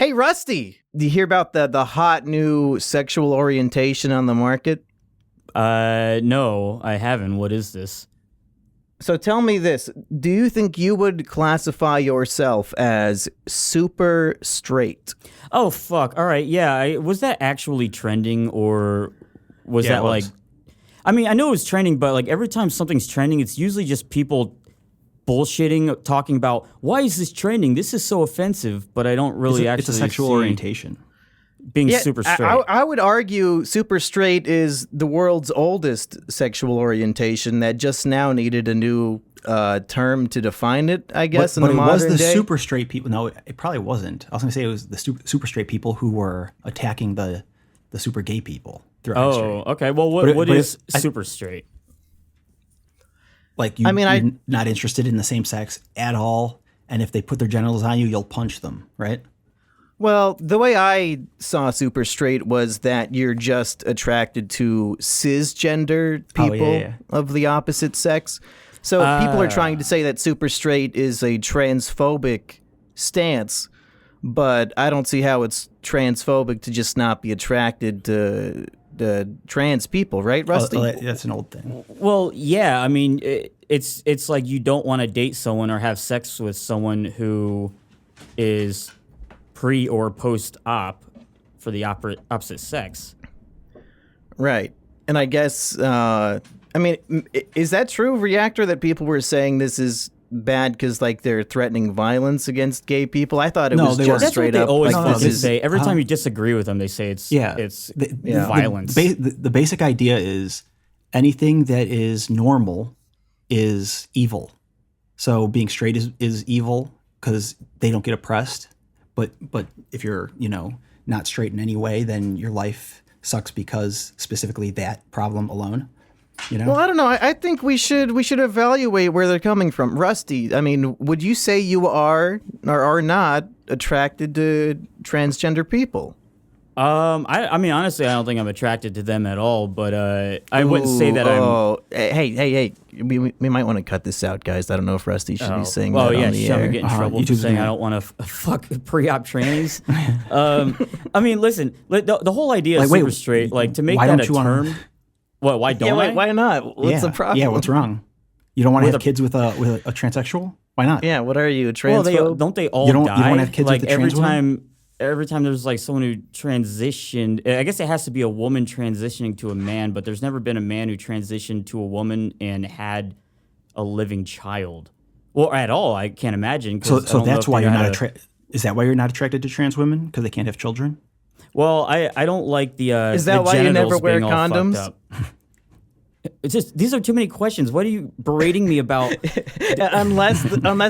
Hey, Rusty, do you hear about the hot new sexual orientation on the market? No, I haven't. What is this? So tell me this. Do you think you would classify yourself as super straight? Oh, fuck. All right. Yeah. Was that actually trending or was that like. I mean, I know it was trending, but like every time something's trending, it's usually just people bullshitting, talking about why is this trending? This is so offensive, but I don't really It's a sexual orientation. Being super straight. I would argue super straight is the world's oldest sexual orientation that just now needed a new term to define it, I guess, in the modern day. But it was the super straight people. No, it probably wasn't. I was going to say it was the super straight people who were attacking the super gay people throughout history. Oh, okay. Well, what is super straight? Like, you're not interested in the same sex at all, and if they put their genitals on you, you'll punch them, right? Well, the way I saw super straight was that you're just attracted to cisgender people of the opposite sex. So people are trying to say that super straight is a transphobic stance, but I don't see how it's transphobic to just not be attracted to trans people, right, Rusty? That's an old thing. Well, yeah. I mean, it's like you don't want to date someone or have sex with someone who is pre or post-op for the opposite sex. Right. And I guess, I mean, is that true, Reactor, that people were saying this is bad because, like, they're threatening violence against gay people? I thought it was just straight up. That's what they always like, fucking say. Every time you disagree with them, they say it's violence. The basic idea is anything that is normal is evil. So being straight is evil because they don't get oppressed. But if you're, not straight in any way, then your life sucks because specifically that problem alone, Well, I don't know. I think we should evaluate where they're coming from. Rusty, I mean, would you say you are or are not attracted to transgender people? I mean, honestly, I don't think I'm attracted to them at all, but I wouldn't say that I'm... Hey, we might want to cut this out, guys. I don't know if Rusty should be saying that on the air. I'm getting in trouble for saying I don't want to fuck pre-op trannies. I mean, listen, the whole idea is super straight, like, to make that a term... What, why don't I? Why not? What's the problem? Yeah, what's wrong? You don't want to have kids with a transsexual? Why not? Yeah, what are you, a transphobe? Well, don't they all die? You don't want to have kids with a trans woman? Every time there's like someone who transitioned, I guess it has to be a woman transitioning to a man, but there's never been a man who transitioned to a woman and had a living child. Well, at all, I can't imagine. So that's why you're not attracted. Is that why you're not attracted to trans women? Because they can't have children? Well, I don't like the Is that why you never wear condoms? It's just, these are too many questions. What are you berating me about? unless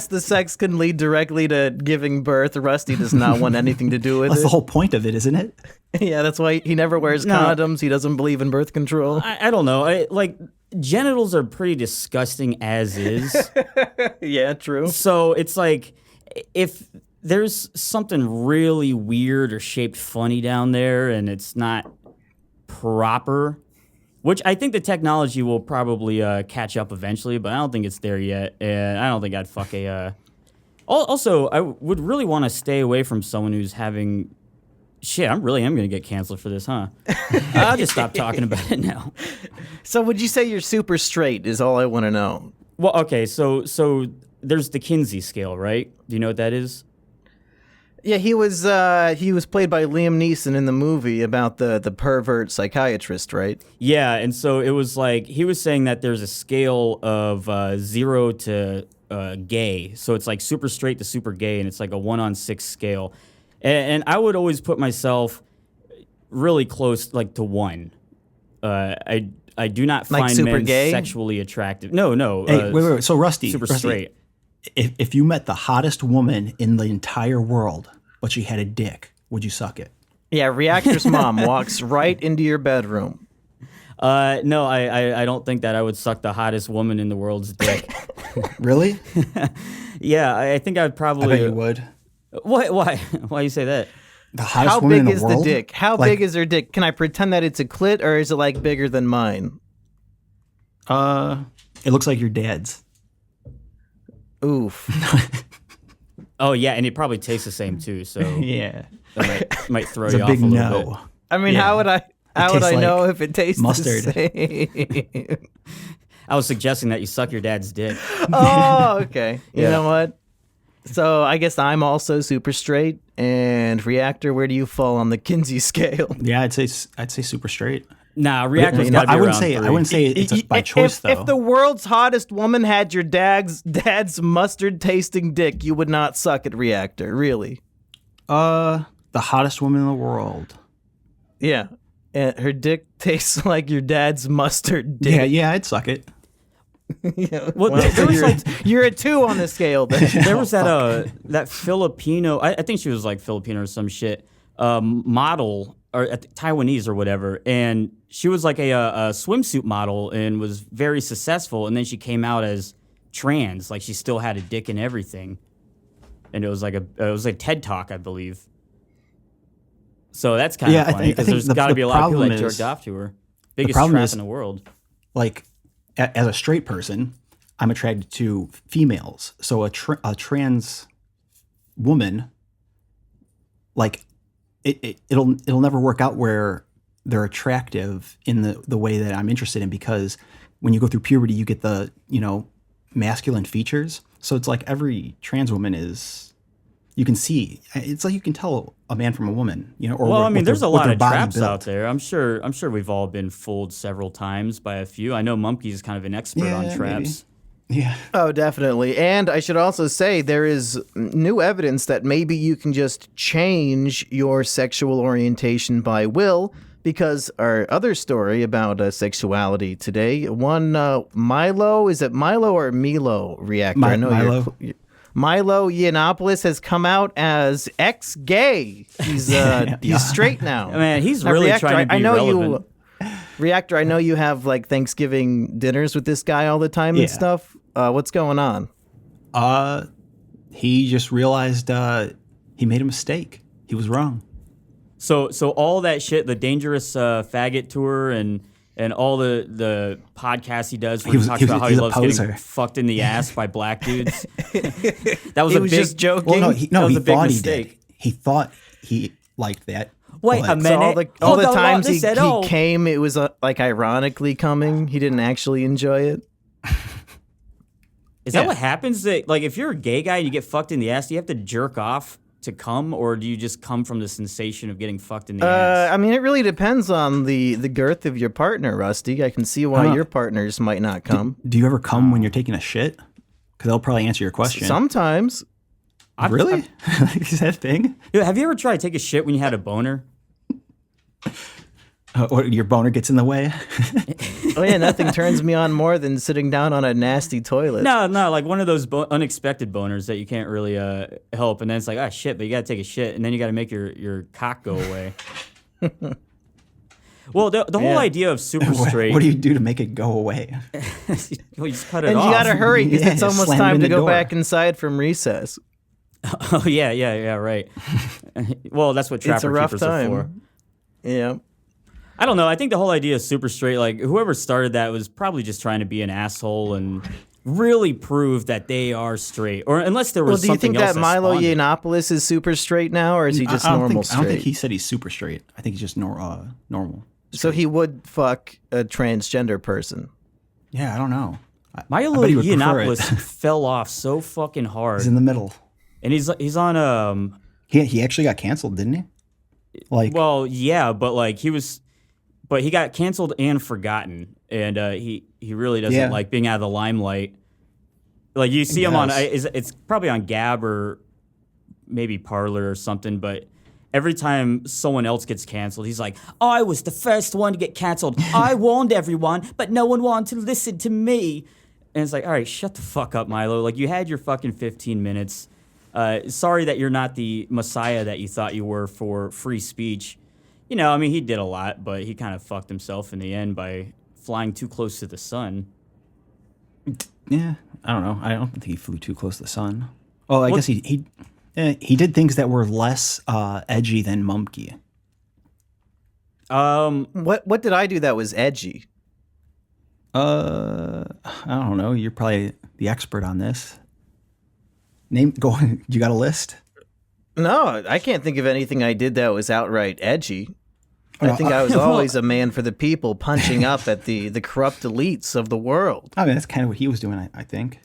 the sex can lead directly to giving birth, Rusty does not want anything to do with it. That's the whole point of it, isn't it? Yeah, that's why he never wears condoms. He doesn't believe in birth control. I don't know. Like, genitals are pretty disgusting as is. Yeah, true. So it's like, if there's something really weird or shaped funny down there and it's not proper... Which I think the technology will probably catch up eventually, but I don't think it's there yet. And I don't think I'd fuck a... Also, I would really want to stay away from someone who's having... Shit, I really am going to get canceled for this, huh? I'll just stop talking about it now. So would you say you're super straight is all I want to know? Well, okay, so there's the Kinsey scale, right? Do you know what that is? Yeah, he was played by Liam Neeson in the movie about the pervert psychiatrist, right? Yeah, and so it was like, he was saying that there's a scale of 0 to gay. So it's like super straight to super gay, and it's like a 1-on-6 scale. And I would always put myself really close, like, to 1. I do not find super men gay? Sexually attractive. No. Hey, wait. So Rusty, straight. If you met the hottest woman in the entire world, but she had a dick, would you suck it? Yeah, Reactor's mom walks right into your bedroom. No, I don't think that I would suck the hottest woman in the world's dick. Really? Yeah, I think I'd probably... I bet you would. Why? Why you say that? The hottest How woman big in the world? Is the dick? How big is her dick? Can I pretend that it's a clit, or is it like bigger than mine? It looks like your dad's. Oof. Oh yeah, and it probably tastes the same too. So Yeah. it might throw It's you a off big a little bit. no. I mean, Yeah. how would I tastes like know if it tastes mustard. the same? I was suggesting that you suck your dad's dick. Oh, okay. You Yeah. know what? So I guess I'm also super straight. And Reactor, where do you fall on the Kinsey scale? Yeah, I'd say super straight. Nah, Reactor's got to be I wouldn't around say 3. I wouldn't say it's by choice though. If the world's hottest woman had your dad's mustard tasting dick, you would not suck at Reactor, really. The hottest woman in the world. Yeah. And her dick tastes like your dad's mustard dick. Yeah, I'd suck it. Yeah. Well, Well, there was like you're a 2 on the scale then. there was that Filipino. I think she was like Filipino or some shit model or Taiwanese or whatever, and she was like a swimsuit model and was very successful. And then she came out as trans, like she still had a dick and everything. And it was like a TED Talk, I believe. So that's kind of funny because there's got to be a lot of people that jerked off to her. Biggest trap in the world. Like, as a straight person, I'm attracted to females. So a trans woman, like, it'll never work out where they're attractive in the way that I'm interested in, because when you go through puberty, you get the masculine features. So it's like every trans woman is. You can see. It's like you can tell a man from a woman, or well, I mean, there's a lot of traps built. out there. I'm sure we've all been fooled several times by a few. I know Mumkey is kind of an expert on traps. Maybe. Yeah. Oh, definitely. And I should also say there is new evidence that maybe you can just change your sexual orientation by will, because our other story about sexuality today, one Milo, is it Milo or Milo Reactor? I know Milo. Milo Yiannopoulos has come out as ex-gay. He's straight now. Man, he's really Reactor, trying to be relevant. Reactor, I know you have like Thanksgiving dinners with this guy all the time and stuff. What's going on? He just realized he made a mistake. He was wrong. So all that shit, the dangerous faggot tour and all the podcasts he does where he talks about how he loves getting fucked in the ass by black dudes. That was just joking. Well, he thought mistake. He did. He thought he liked that. Wait a minute. So all the times he came, it was like ironically coming. He didn't actually enjoy it. Is that what happens? That, like, if you're a gay guy and you get fucked in the ass, do you have to jerk off to come, or do you just come from the sensation of getting fucked in the ass? I mean, it really depends on the girth of your partner, Rusty. I can see why your partners might not come. Do you ever come when you're taking a shit? Because they'll probably answer your question. Sometimes. Really? Is that a thing? Have you ever tried to take a shit when you had a boner? Or your boner gets in the way? Oh yeah, nothing turns me on more than sitting down on a nasty toilet. No, like one of those unexpected boners that you can't really help, and then it's like, ah, shit, but you gotta take a shit, and then you gotta make your cock go away. Well, the whole idea of super straight. What do you do to make it go away? Well, you just cut it and off. you gotta hurry because it's almost slam time in to the go door. back inside from recess. Oh yeah, right. Well, that's what It's a trapper rough keepers are for. time. Yeah. I don't know. I think the whole idea of super straight, like whoever started that was probably just trying to be an asshole and really prove that they are straight, or unless there was Well, do you something think else that Milo spawned it. Yiannopoulos is super straight now, or is he just normal straight? I don't think he said he's super straight. I think he's just normal. So he would fuck a transgender person. Yeah, I don't know. Milo bet he would prefer Yiannopoulos it. fell off so fucking hard, He's in the middle. and he's on He actually got canceled, didn't he? Like, well, yeah, but he got canceled and forgotten, and he really doesn't like being out of the limelight. Like you see him on, it's probably on Gab or maybe Parler or something, but every time someone else gets canceled, he's like, I was the first one to get canceled. I warned everyone, but no one wanted to listen to me. And it's like, all right, shut the fuck up, Milo. Like, you had your fucking 15 minutes. Sorry that you're not the messiah that you thought you were for free speech. You know, I mean, he did a lot, but he kind of fucked himself in the end by flying too close to the sun. yeah, I don't know. I don't think he flew too close to the sun. Oh, I guess he did things that were less edgy than Mumkey. What did I do that was edgy? I don't know. You're probably the expert on this. Go. You got a list? No, I can't think of anything I did that was outright edgy. I think I was always a man for the people, punching up at the corrupt elites of the world. I mean, that's kind of what he was doing, I think.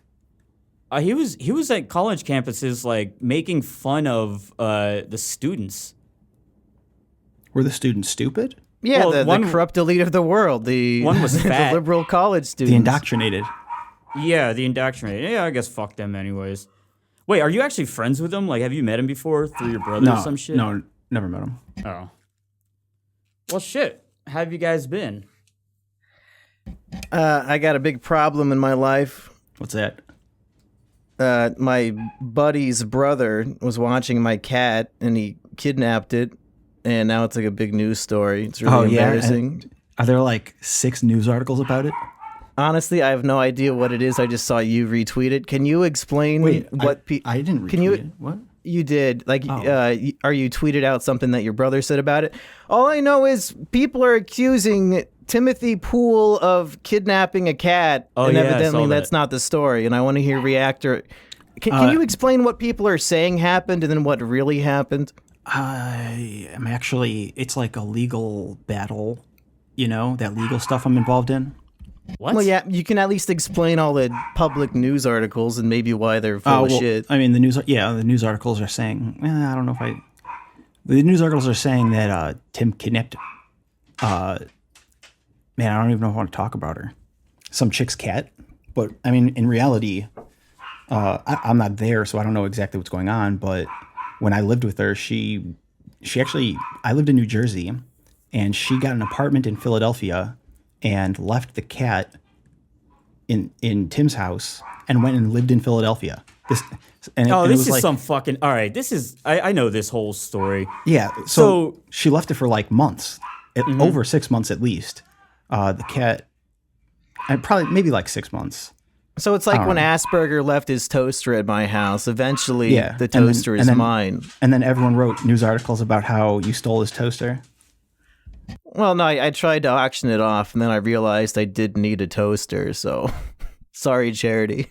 He was at college campuses, like, making fun of the students. Were the students stupid? Yeah, the corrupt elite of the world. One was fat. The liberal college students. The indoctrinated. Yeah, the indoctrinated. Yeah, I guess fuck them anyways. Wait, are you actually friends with him? Like, have you met him before through your brother or some shit? No, never met him. Oh. Well, shit. How have you guys been? I got a big problem in my life. What's that? My buddy's brother was watching my cat, and he kidnapped it, and now it's like a big news story. It's really embarrassing. Are there like 6 news articles about it? Honestly, I have no idea what it is. I just saw you retweet it. Can you explain what? I didn't retweet it. What? You did. Like, are you tweeted out something that your brother said about it? All I know is people are accusing Timothy Poole of kidnapping a cat, and evidently that's not the story. And I want to hear Reactor. Can you explain what people are saying happened and then what really happened? I'm actually. It's like a legal battle. You know, that legal stuff I'm involved in. What? Well, yeah, you can at least explain all the public news articles and maybe why they're full of shit. I mean, the news articles are saying, I don't know if the news articles are saying that Tim kidnapped, man, I don't even know if I want to talk about her. Some chick's cat. But, I mean, in reality, I'm not there, so I don't know exactly what's going on. But when I lived with her, I lived in New Jersey, and she got an apartment in Philadelphia and left the cat in Tim's house and went and lived in Philadelphia. This is some fucking... All right, this is... I know this whole story. Yeah, so she left it for like months, over 6 months at least. The cat... maybe like 6 months. So it's like when Asperger left his toaster at my house. Eventually, the toaster is mine. And then everyone wrote news articles about how you stole his toaster. Well, no, I tried to auction it off, and then I realized I did need a toaster, so sorry, Charity.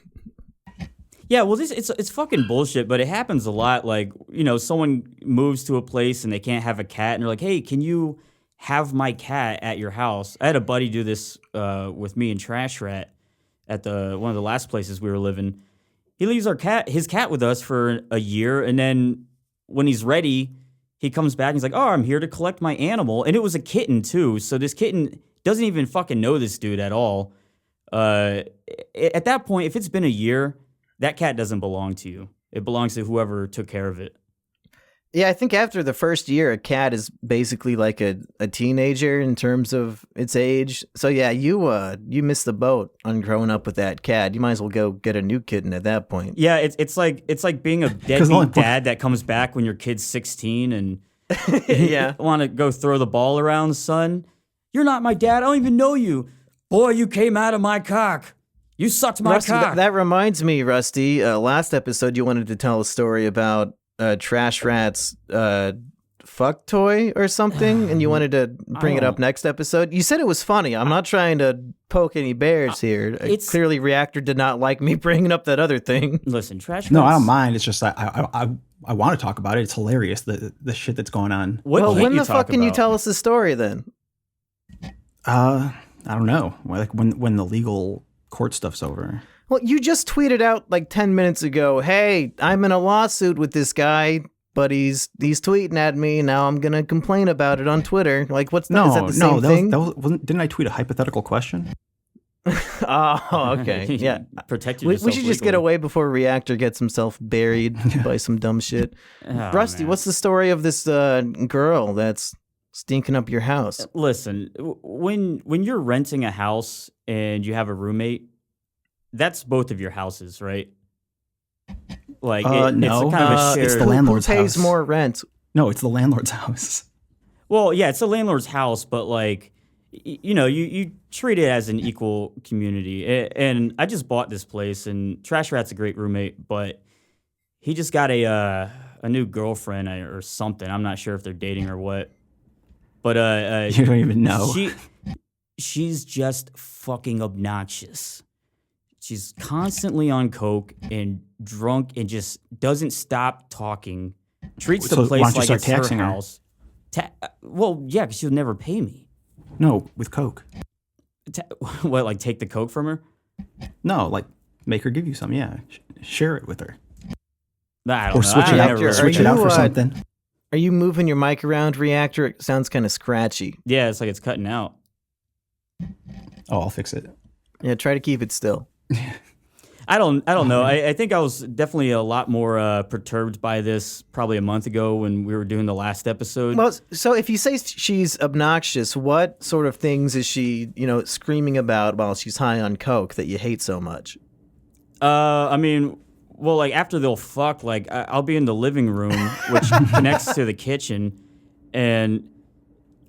Yeah, well, it's fucking bullshit, but it happens a lot. Like, you know, someone moves to a place and they can't have a cat, and they're like, hey, can you have my cat at your house? I had a buddy do this with me and TrashRat at one of the last places we were living. He leaves his cat with us for a year, and then when he's ready, he comes back and he's like, oh, I'm here to collect my animal. And it was a kitten, too. So this kitten doesn't even fucking know this dude at all. At that point, if it's been a year, that cat doesn't belong to you. It belongs to whoever took care of it. Yeah, I think after the first year, a cat is basically like a teenager in terms of its age. So yeah, you missed the boat on growing up with that cat. You might as well go get a new kitten at that point. Yeah, it's like being a deadbeat dad that comes back when your kid's 16 and want to go throw the ball around, son. You're not my dad. I don't even know you. Boy, you came out of my cock. You sucked my cock. That reminds me, Rusty. Last episode, you wanted to tell a story about TrashRats fuck toy or something, and you wanted to bring it up next episode. You said it was funny. I'm not trying to poke any bears here. Clearly, Reactor did not like me bringing up that other thing. Listen, TrashRats... No, I don't mind. It's just I want to talk about it. It's hilarious, the shit that's going on. When the fuck can you tell us the story then? I don't know. Like when the legal court stuff's over. Well, you just tweeted out like 10 minutes ago, hey, I'm in a lawsuit with this guy, but he's tweeting at me. Now I'm going to complain about it on Twitter. Like, what's that? Is that the same thing? Didn't I tweet a hypothetical question? Oh, okay. Yeah. Protect yourself. We should just get away before Reactor gets himself buried by some dumb shit. Rusty, what's the story of this girl that's stinking up your house? Listen, when you're renting a house and you have a roommate, that's both of your houses, right? Like, no, it's kind of a shared... It's the landlord's house. Who pays more rent? No, it's the landlord's house. Well, yeah, it's the landlord's house, but like, you know, you treat it as an equal community. And I just bought this place, and TrashRat's a great roommate, but he just got a new girlfriend or something. I'm not sure if they're dating or what. But you don't even know. She's just fucking obnoxious. She's constantly on coke and drunk and just doesn't stop talking. Treats the place like it's her house. Well, yeah, because she'll never pay me. No, with coke. What, like take the coke from her? No, like make her give you some. Yeah, share it with her. I don't or know. switch it out. Switch it out for something. Are you moving your mic around, Reactor? It sounds kind of scratchy. Yeah, it's like it's cutting out. Oh, I'll fix it. Yeah, try to keep it still. I don't know. I think I was definitely a lot more perturbed by this probably a month ago when we were doing the last episode. Well, so if you say she's obnoxious, what sort of things is she, screaming about while she's high on coke that you hate so much? I mean, well, like after they'll fuck, like I'll be in the living room, which connects to the kitchen, and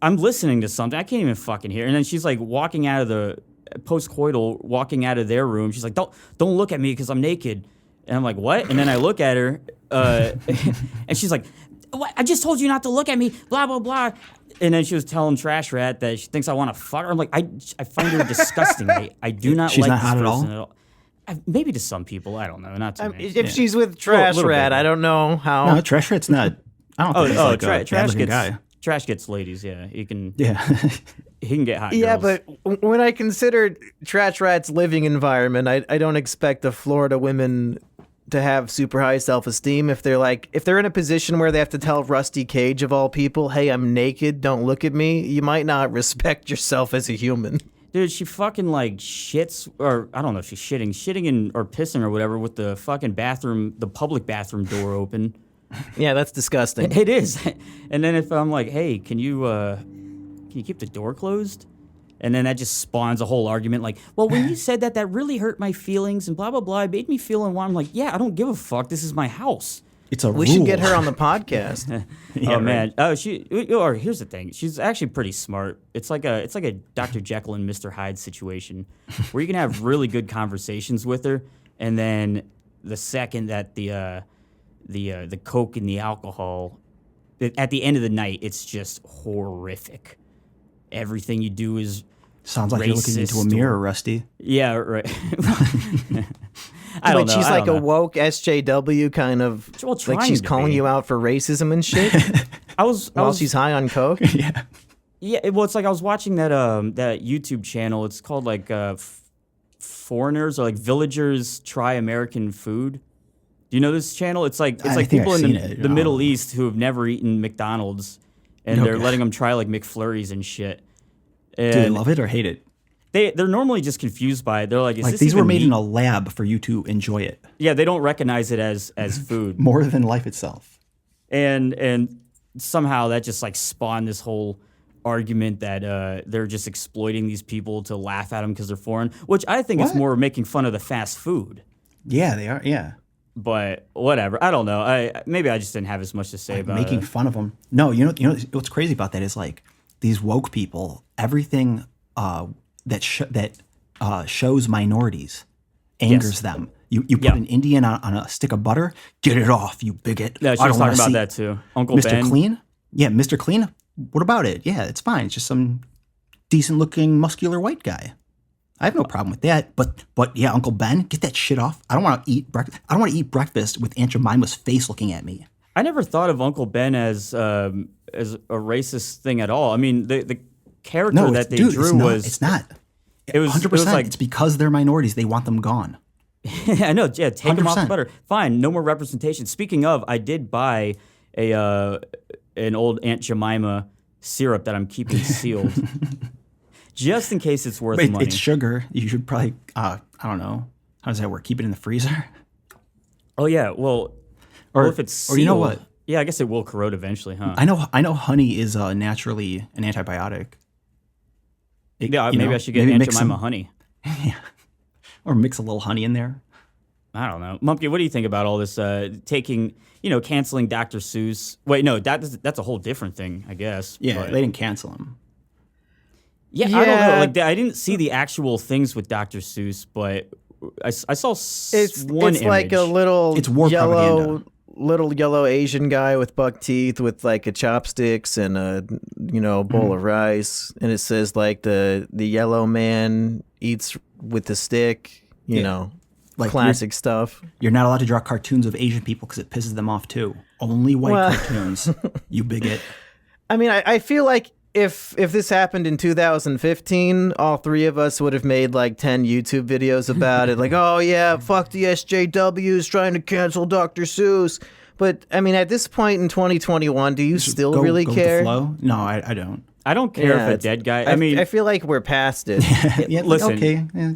I'm listening to something. I can't even fucking hear. And then she's like walking out of the post-coital, walking out of their room. She's like, don't look at me because I'm naked. And I'm like, what? And then I look at her, and she's like, what? I just told you not to look at me, blah, blah, blah. And then she was telling Trash Rat that she thinks I want to fuck her. I'm like, I find her disgusting. I do not She's like not this hot at person all? at all. Maybe to some people, I don't know. Not to me. If she's with Trash Rat, I don't know how. No, Trash Rat's not. I don't think he's like a bad-looking guy. Trash gets ladies, yeah. He can get hot Yeah, girls. but when I consider Trash Rat's living environment, I don't expect the Florida women to have super high self-esteem. If they're in a position where they have to tell Rusty Cage of all people, hey, I'm naked, don't look at me, you might not respect yourself as a human. Dude, she fucking like shits, or I don't know if she's shitting or pissing or whatever with the fucking bathroom, the public bathroom door open. Yeah, that's disgusting. It is. And then if I'm like, hey, can you keep the door closed? And then that just spawns a whole argument like, well, when you said that really hurt my feelings and blah, blah, blah. It made me feel unwanted. I'm like, yeah, I don't give a fuck. This is my house. It's a rule. We should get her on the podcast. Yeah, oh man. Oh, or here's the thing. She's actually pretty smart. It's like a Dr. Jekyll and Mr. Hyde situation where you can have really good conversations with her, and then the second that the coke and the alcohol, at the end of the night, it's just horrific. Everything you do is sounds like you're looking into a mirror, Rusty. Yeah, right. I don't know. She's like a woke SJW kind of, like she's calling you out for racism and shit. While she's high on coke. Yeah. Yeah. Well, it's like I was watching that YouTube channel. It's called like Foreigners or like Villagers Try American Food. Do you know this channel? It's like people in the Middle East who have never eaten McDonald's, and they're letting them try like McFlurries and shit. And do they love it or hate it? They're normally just confused by it. They're like, is this these were made meat? in a lab for you to enjoy it. Yeah, they don't recognize it as food. More than life itself. And somehow that just like spawned this whole argument that they're just exploiting these people to laugh at them because they're foreign, which I think is more making fun of the fast food. Yeah, they are. Yeah. But whatever. I don't know. Maybe I just didn't have as much to say about making fun of them. No, you know what's crazy about that is like these woke people, everything that shows minorities angers them. You put an Indian on a stick of butter, get it off, you bigot. Yeah, she was talking about that too. Uncle Mr. Ben. Clean? Yeah, Mr. Clean? What about it? Yeah, it's fine. It's just some decent looking muscular white guy. I have no problem with that. But yeah, Uncle Ben, get that shit off. I don't want to eat breakfast. I don't want to eat breakfast with Aunt Jemima's face looking at me. I never thought of Uncle Ben as a racist thing at all. I mean, the character that they drew was... It's not. It was 100%. It was like, it's because they're minorities. They want them gone. I know. Yeah, take 100%. Them off the butter. Fine, no more representation. Speaking of, I did buy an old Aunt Jemima syrup that I'm keeping sealed. Just in case it's worth money. It's sugar. You should probably, I don't know. How does that work? Keep it in the freezer? Oh, yeah. Well, if it's sealed, or you know what? Yeah, I guess it will corrode eventually, huh? I know honey is naturally an antibiotic. Maybe I should get Aunt Jemima honey. Yeah. Or mix a little honey in there. I don't know. Mumpkin, what do you think about all this canceling Dr. Seuss? Wait, no, that's a whole different thing, I guess. Yeah, they didn't cancel him. Yeah, I don't know. Like, I didn't see the actual things with Dr. Seuss, but I saw one image. It's like a little yellow Asian guy with buck teeth with like a chopsticks and a bowl of rice, and it says like the yellow man eats with the stick, you know, like classic stuff. You're not allowed to draw cartoons of Asian people because it pisses them off too. Only white cartoons, you bigot. I mean, I feel like if this happened in 2015, all three of us would have made like 10 YouTube videos about it. Like, oh yeah, fuck the SJWs trying to cancel Dr. Seuss. But I mean, at this point in 2021, do you still really care? With the flow? No, I don't. I don't care if a dead guy. I mean, I feel like we're past it. Yeah, listen, okay, yeah,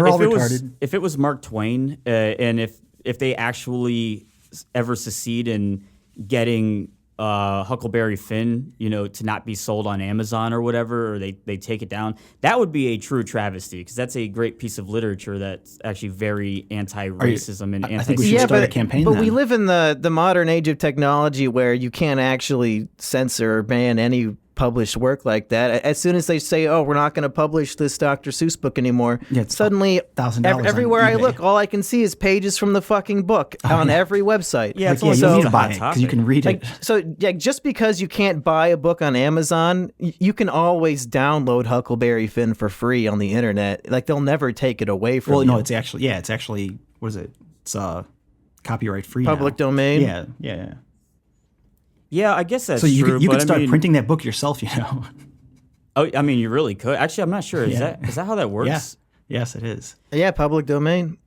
we're all retarded. If it was Mark Twain, and if they actually ever succeed in getting Huckleberry Finn, you know, to not be sold on Amazon or whatever, or they take it down, that would be a true travesty, because that's a great piece of literature that's actually very anti-racism and anti-. I think we should start a campaign. But we live in the modern age of technology where you can't actually censor or ban any published work like that. As soon as they say, "Oh, we're not going to publish this Dr. Seuss book anymore," suddenly $1,000 everywhere I look, all I can see is pages from the fucking book on every website. Yeah, you need to buy it because you can read it. So, just because you can't buy a book on Amazon, you can always download Huckleberry Finn for free on the internet. Like, they'll never take it away from you. Well, no, it's actually what is it? It's copyright free. Public domain. Yeah. Yeah, I guess that's so you true. You could start printing that book yourself, you know. Oh, I mean, you really could. Actually, I'm not sure. Is that how that works? Yeah. Yes, it is. Yeah, public domain.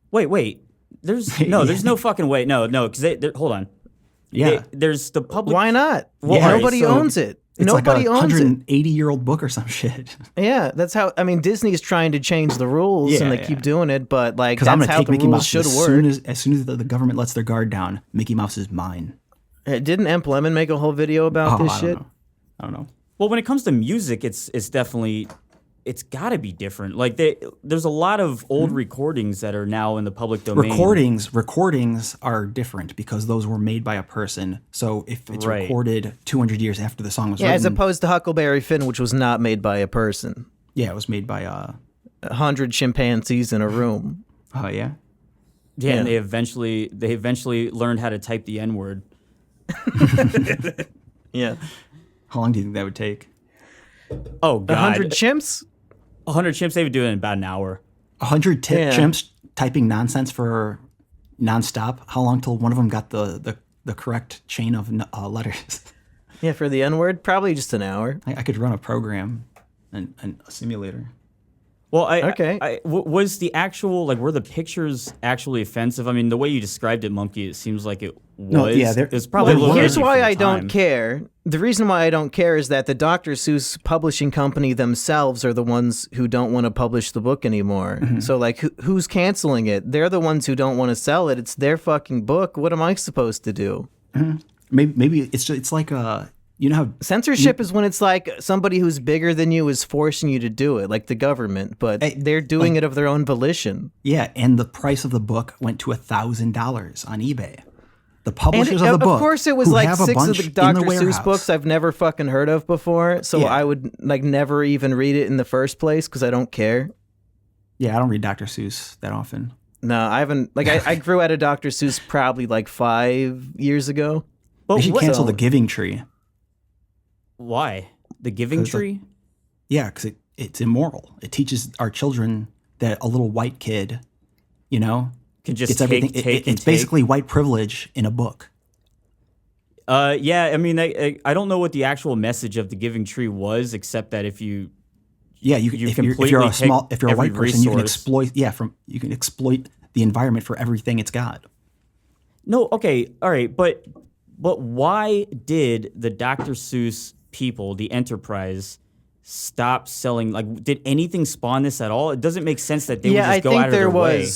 Wait. There's no fucking way. No, because hold on. Yeah. There's the public. Why not? Well, nobody owns it. It's Nobody like a owns it. 180-year-old book or some shit. Yeah, that's how. I mean, Disney's trying to change the rules, and they keep doing it. But like, that's how the rules should work. As soon as the government lets their guard down, Mickey Mouse is mine. Didn't Emp Lemon make a whole video about this shit? I don't know. Well, when it comes to music, it's definitely, it's got to be different. Like there's a lot of old recordings that are now in the public domain. Recordings are different because those were made by a person. So if it's recorded 200 years after the song was written, as opposed to Huckleberry Finn, which was not made by a person. Yeah, it was made by 100 chimpanzees in a room. Oh yeah. Yeah, and they eventually learned how to type the N-word. Yeah. How long do you think that would take? Oh, God. 100 chimps? 100 chimps, they would do it in about an hour. 100 chimps typing nonsense for nonstop? How long till one of them got the correct chain of letters? Yeah, for the N-word? Probably just an hour. I could run a program and a simulator. Well, was the actual, like, were the pictures actually offensive? I mean, the way you described it, Monkey, it seems like it was. No, yeah, it's probably a little here's edgy why for the I don't time. care. The reason why I don't care is that the Dr. Seuss publishing company themselves are the ones who don't want to publish the book anymore. Mm-hmm. So, like, who's canceling it? They're the ones who don't want to sell it. It's their fucking book. What am I supposed to do? Mm-hmm. Maybe it's like you know how censorship is when it's like somebody who's bigger than you is forcing you to do it, like the government, but they're doing it of their own volition. Yeah, and the price of the book went to $1,000 on eBay. The publishers of the book, of course, it was like 6 of the Dr. Seuss books I've never fucking heard of before, so I would like never even read it in the first place because I don't care. Yeah, I don't read Dr. Seuss that often. No, I haven't. Like, I grew out of Dr. Seuss probably like 5 years ago. They should cancel the Giving Tree. Why? The Giving Tree? Yeah, because it's immoral. It teaches our children that a little white kid, you know, can just gets everything. It's basically white privilege in a book. Yeah, I mean, I don't know what the actual message of the Giving Tree was, except that if you're a white person, you can exploit. Yeah, you can exploit the environment for everything it's got. No, okay, all right, but why did the Dr. Seuss people, the enterprise, stop selling? Like, did anything spawn this at all? It doesn't make sense that they would just go out of their way.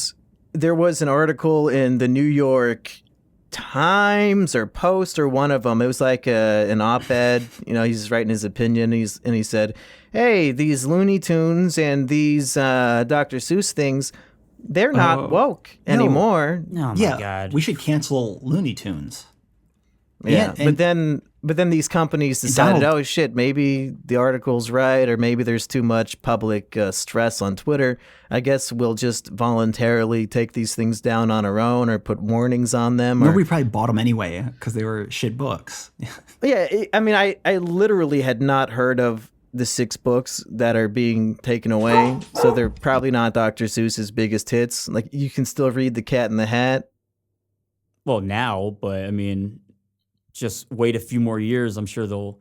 There was an article in the New York Times or Post or one of them. It was like an op-ed. You know, he's writing his opinion. And he said, "Hey, these Looney Tunes and these Dr. Seuss things, they're not woke anymore." Oh my God! We should cancel Looney Tunes. Yeah, but then these companies decided, oh shit, maybe the article's right, or maybe there's too much public stress on Twitter. I guess we'll just voluntarily take these things down on our own, or put warnings on them. We probably bought them anyway because they were shit books. Yeah, I mean, I literally had not heard of the 6 books that are being taken away, so they're probably not Dr. Seuss's biggest hits. Like, you can still read The Cat in the Hat. Well, now, but I mean, just wait a few more years. I'm sure they'll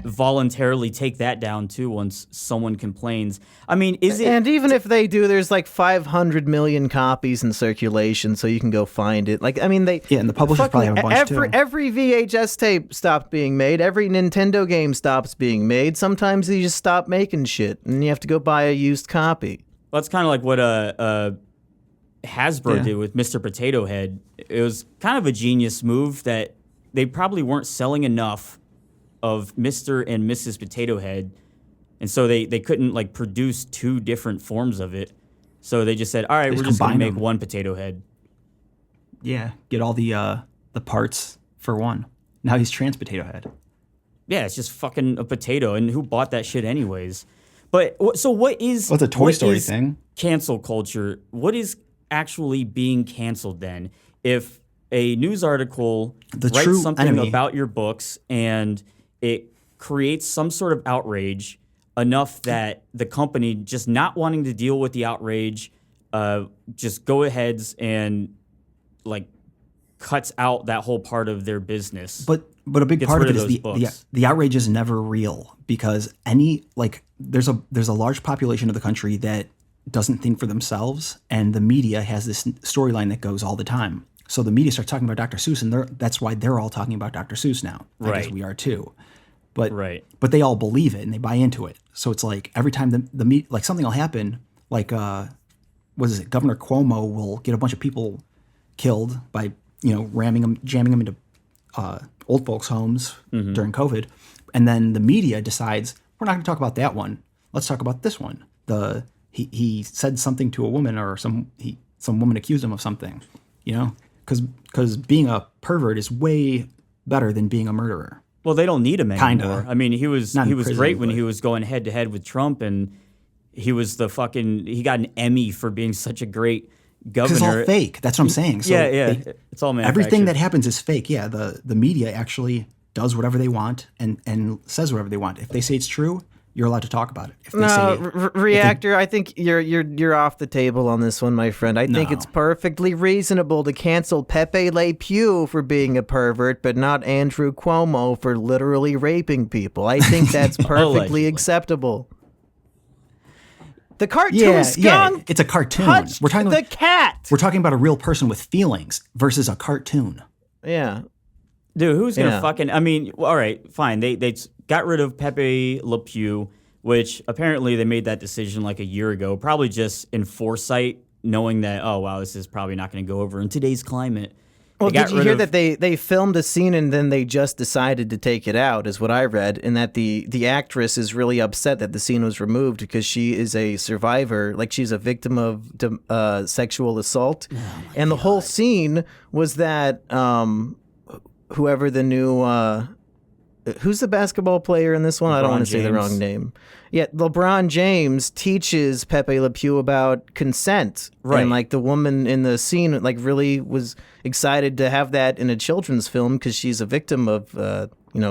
voluntarily take that down too once someone complains. I mean, is it? And even if they do, there's like 500 million copies in circulation, so you can go find it. Like, I mean, and the publishers probably have a bunch too. Every VHS tape stopped being made. Every Nintendo game stops being made. Sometimes they just stop making shit, and you have to go buy a used copy. Well, that's kind of like what Hasbro did with Mr. Potato Head. It was kind of a genius move that they probably weren't selling enough of Mr. and Mrs. Potato Head, and so they couldn't like produce 2 different forms of it. So they just said, all right, we're just going to make one Potato Head. Yeah, get all the parts for one. Now he's Trans Potato Head. Yeah, it's just fucking a potato, and who bought that shit anyways? But so what is... Well, it's a Toy Story thing. Cancel culture. What is actually being canceled then? If a news article writes something about your books and it creates some sort of outrage enough that the company just not wanting to deal with the outrage just go aheads and like cuts out that whole part of their business. But a big part of it is the outrage is never real, because there's a large population of the country that doesn't think for themselves, and the media has this storyline that goes all the time. So the media starts talking about Dr. Seuss, and that's why they're all talking about Dr. Seuss now. I guess we are too. But they all believe it and they buy into it. So it's like every time the media, like something will happen, like Governor Cuomo will get a bunch of people killed by jamming them into old folks' homes during COVID, and then the media decides we're not going to talk about that one. Let's talk about this one. He said something to a woman, or some woman accused him of something, because being a pervert is way better than being a murderer. Well, they don't need him anymore. Kinda. I mean, he was great when he was going head to head with Trump, and he was he got an Emmy for being such a great governor. It's all fake. That's what I'm saying. So it's all manufactured. Everything that happens is fake. Yeah, the media actually does whatever they want and says whatever they want. If they say it's true, you're allowed to talk about it. If they Reactor, I think you're off the table on this one, my friend. I think it's perfectly reasonable to cancel Pepe Le Pew for being a pervert, but not Andrew Cuomo for literally raping people. I think that's perfectly acceptable. The cartoon skunk. It's a cartoon. We're talking the cat. We're talking about a real person with feelings versus a cartoon. Yeah. Dude, who's gonna fucking? I mean, all right, fine. They got rid of Pepe Le Pew, which apparently they made that decision like a year ago, probably just in foresight, knowing that this is probably not going to go over in today's climate. Well, did you hear that they filmed a scene and then they just decided to take it out, is what I read, and that the actress is really upset that the scene was removed because she is a survivor, like she's a victim of sexual assault, and the whole scene was that whoever the new who's the basketball player in this one? I don't want to say the wrong name. Yeah, LeBron James teaches Pepe Le Pew about consent. Right. And like the woman in the scene like really was excited to have that in a children's film because she's a victim of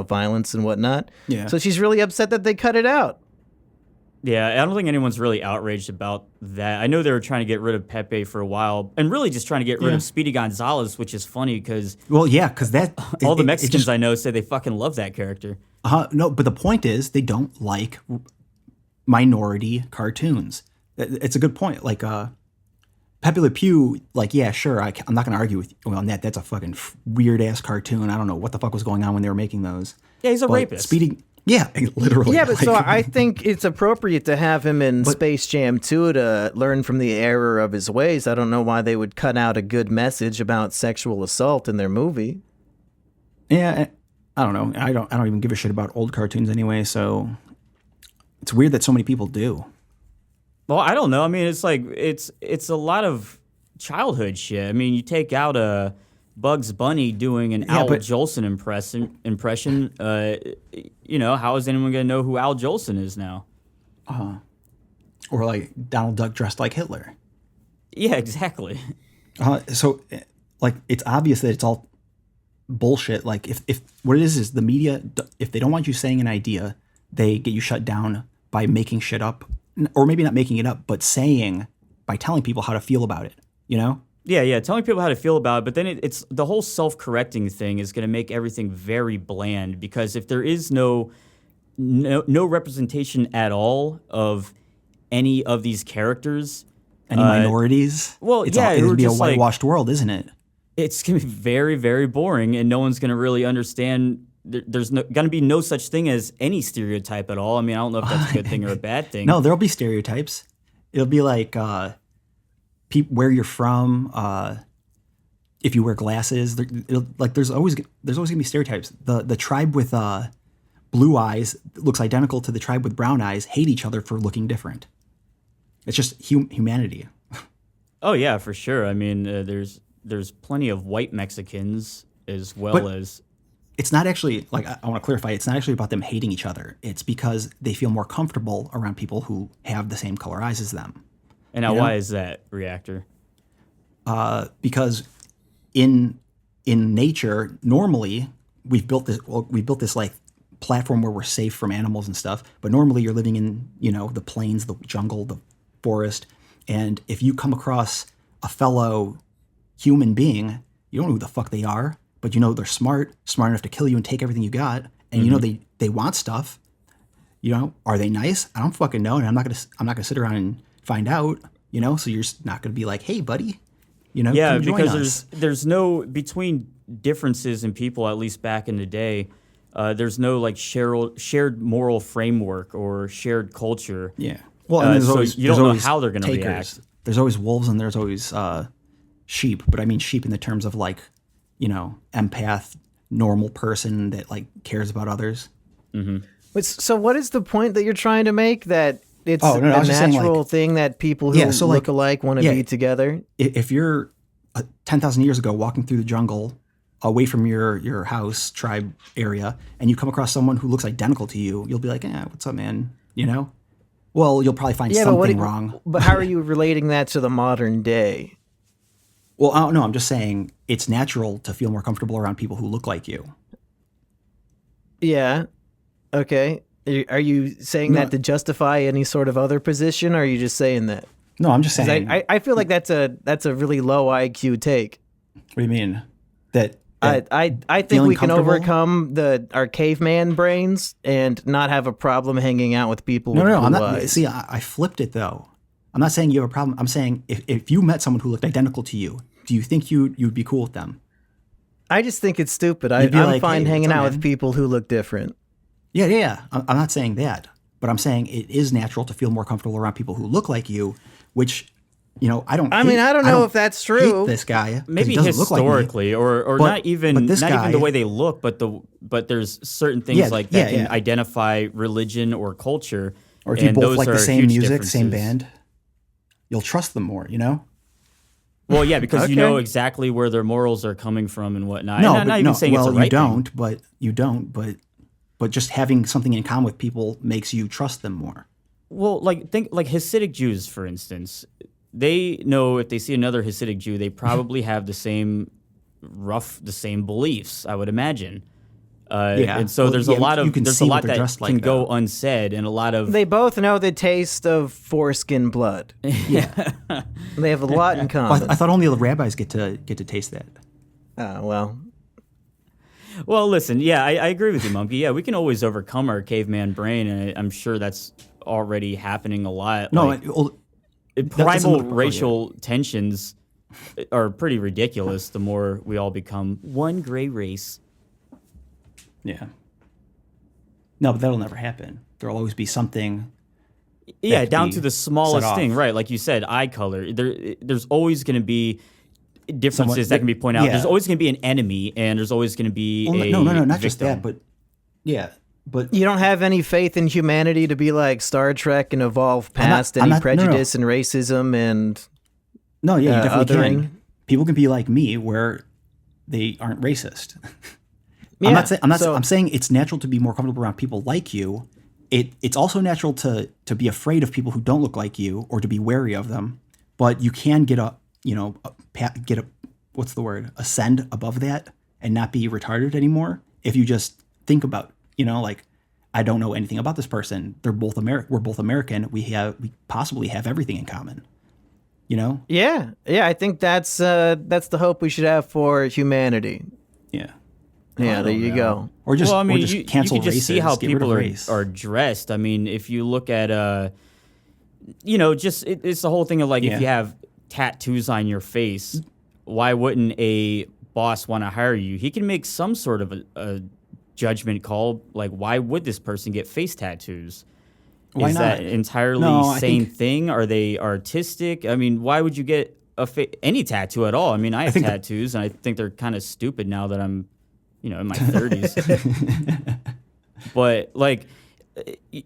violence and whatnot. Yeah. So she's really upset that they cut it out. Yeah, I don't think anyone's really outraged about that. I know they were trying to get rid of Pepe for a while, and really just trying to get rid of Speedy Gonzalez, which is funny because that all the Mexicans I know say they fucking love that character. No, but the point is they don't like minority cartoons. It's a good point. Like Pepe Le Pew, like sure, I'm not going to argue with you on that. That's a fucking weird ass cartoon. I don't know what the fuck was going on when they were making those. Yeah, he's a rapist. Speedy. Yeah, literally. Yeah, but so I think it's appropriate to have him in Space Jam 2 to learn from the error of his ways. I don't know why they would cut out a good message about sexual assault in their movie. Yeah, I don't know. I don't even give a shit about old cartoons anyway, so it's weird that so many people do. Well, I don't know. I mean, it's like it's a lot of childhood shit. I mean, you take out a Bugs Bunny doing an Al Jolson impression. How is anyone going to know who Al Jolson is now? Or like Donald Duck dressed like Hitler. Yeah, exactly. So, like, it's obvious that it's all bullshit. Like, if what it is the media, if they don't want you saying an idea, they get you shut down by making shit up, or maybe not making it up, but by telling people how to feel about it, you know? Yeah, telling people how to feel about it, but then it's the whole self-correcting thing is going to make everything very bland, because if there is no representation at all of any of these characters, Any minorities? well, it's yeah, going to be a just like- whitewashed world, isn't it? it's going to be very, very boring, and no one's going to really understand. There's going to be no such thing as any stereotype at all. I mean, I don't know if that's a good thing or a bad thing. No, there'll be stereotypes. It'll be like where you're from, if you wear glasses. There's always going to be stereotypes. The tribe with blue eyes looks identical to the tribe with brown eyes hate each other for looking different. It's just humanity. Oh yeah, for sure. I mean, there's plenty of white Mexicans as well as. It's not actually, like, I want to clarify, it's not actually about them hating each other. It's because they feel more comfortable around people who have the same color eyes as them. And now, why is that, Reactor? Because in nature, normally we've built this like platform where we're safe from animals and stuff. But normally you're living in, the plains, the jungle, the forest, and if you come across a fellow human being, you don't know who the fuck they are, but they're smart enough to kill you and take everything you got, and they want stuff. Are they nice? I don't fucking know, and I'm not gonna sit around and find out. So you're just not gonna be like, hey, buddy, Yeah, come join because us. there's no, between differences in people, at least back in the day, there's no like shared moral framework or shared culture. Yeah. Well, and so always, you don't know always how they're gonna takers. react. There's always wolves and there's always sheep, but I mean sheep in the terms of like, empath, normal person that like cares about others. But so what is the point that you're trying to make? That it's I a was just saying, natural like, thing that people who so, look like, alike want to be together? If you're 10,000 years ago walking through the jungle away from your house, tribe area, and you come across someone who looks identical to you, you'll be like, what's up, man? Well, you'll probably find something wrong. But how are you relating that to the modern day? Well, I don't know. I'm just saying it's natural to feel more comfortable around people who look like you. Yeah. Okay. Are you saying that to justify any sort of other position, or are you just saying that? No, I'm just saying. I feel like that's a really low IQ take. What do you mean? That I think we can overcome our caveman brains and not have a problem hanging out with people with blue I'm not. eyes. See, I flipped it though. I'm not saying you have a problem. I'm saying if you met someone who looked identical to you, do you think you'd be cool with them? I just think it's stupid. I'm like, fine hey, hanging what's up, out man? with people who look different. Yeah. I'm not saying that, but I'm saying it is natural to feel more comfortable around people who look like you, which, I don't. I don't know if that's true. Hate this guy, 'cause Maybe he doesn't look like me. historically, or not even this not guy, even the way they look, but there's certain things like that can identify religion or culture. Or if you and both those like the are same huge music, same differences. band, you'll trust them more. Well, yeah, because you Okay. know exactly where their morals are coming from and whatnot. No, And I'm not even saying it's a right thing. you don't. But just having something in common with people makes you trust them more. Well, think like Hasidic Jews, for instance. They know if they see another Hasidic Jew, they probably have the same beliefs, I would imagine. And so there's a lot that can go unsaid, and a lot of They both know the taste of foreskin blood. Yeah, They have a lot in common. I thought only the rabbis get to taste that. Well, Well, listen, yeah, I agree with you, Monkey. Yeah, we can always overcome our caveman brain, and I'm sure that's already happening a lot. No, Like, that's primal another- racial tensions are pretty ridiculous the more we all become one gray race. yeah. No, but that'll never happen. There'll always be something. Yeah, that down be to the set smallest off. thing, right? Like you said, eye color. There's always going to be differences that can be pointed out. yeah. There's always going to be an enemy, and there's always going to be No, not victim. just that, but yeah, but you don't have any faith in humanity to be like Star Trek and evolve past I'm any not- no, no. prejudice and racism and no, yeah, you definitely othering. can. People can be like me, where they aren't racist. Yeah, I'm saying it's natural to be more comfortable around people like you. It's also natural to be afraid of people who don't look like you or to be wary of them. But you can ascend above that and not be retarded anymore if you just think about, like, I don't know anything about this person. They're both We're both American. We possibly have everything in common. You know? Yeah. I think that's the hope we should have for humanity. Yeah. Yeah, there you go. Or just, well, I mean, or just you cancel can just races. see how Get people rid of race. are dressed. I mean, if you look at, it's the whole thing of like, if you have tattoos on your face, why wouldn't a boss want to hire you? He can make some sort of a judgment call. Like, why would this person get face tattoos? Why Is not? that entirely same thing? Are they artistic? I mean, why would you get any tattoo at all? I mean, I have tattoos, and I think they're kind of stupid now that I'm, in my 30s. But like,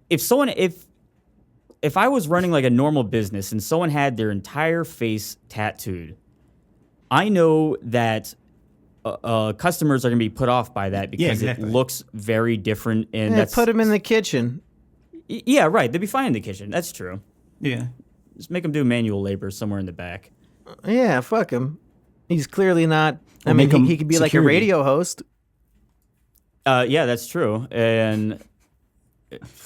if I was running like a normal business and someone had their entire face tattooed, I know that customers are going to be put off by that because it looks very different. And that's put them in the kitchen. Yeah, right. They'd be fine in the kitchen. That's true. Yeah. Just make them do manual labor somewhere in the back. Yeah, fuck him. He's clearly not. I mean, he could be like a radio host. Yeah, that's true. And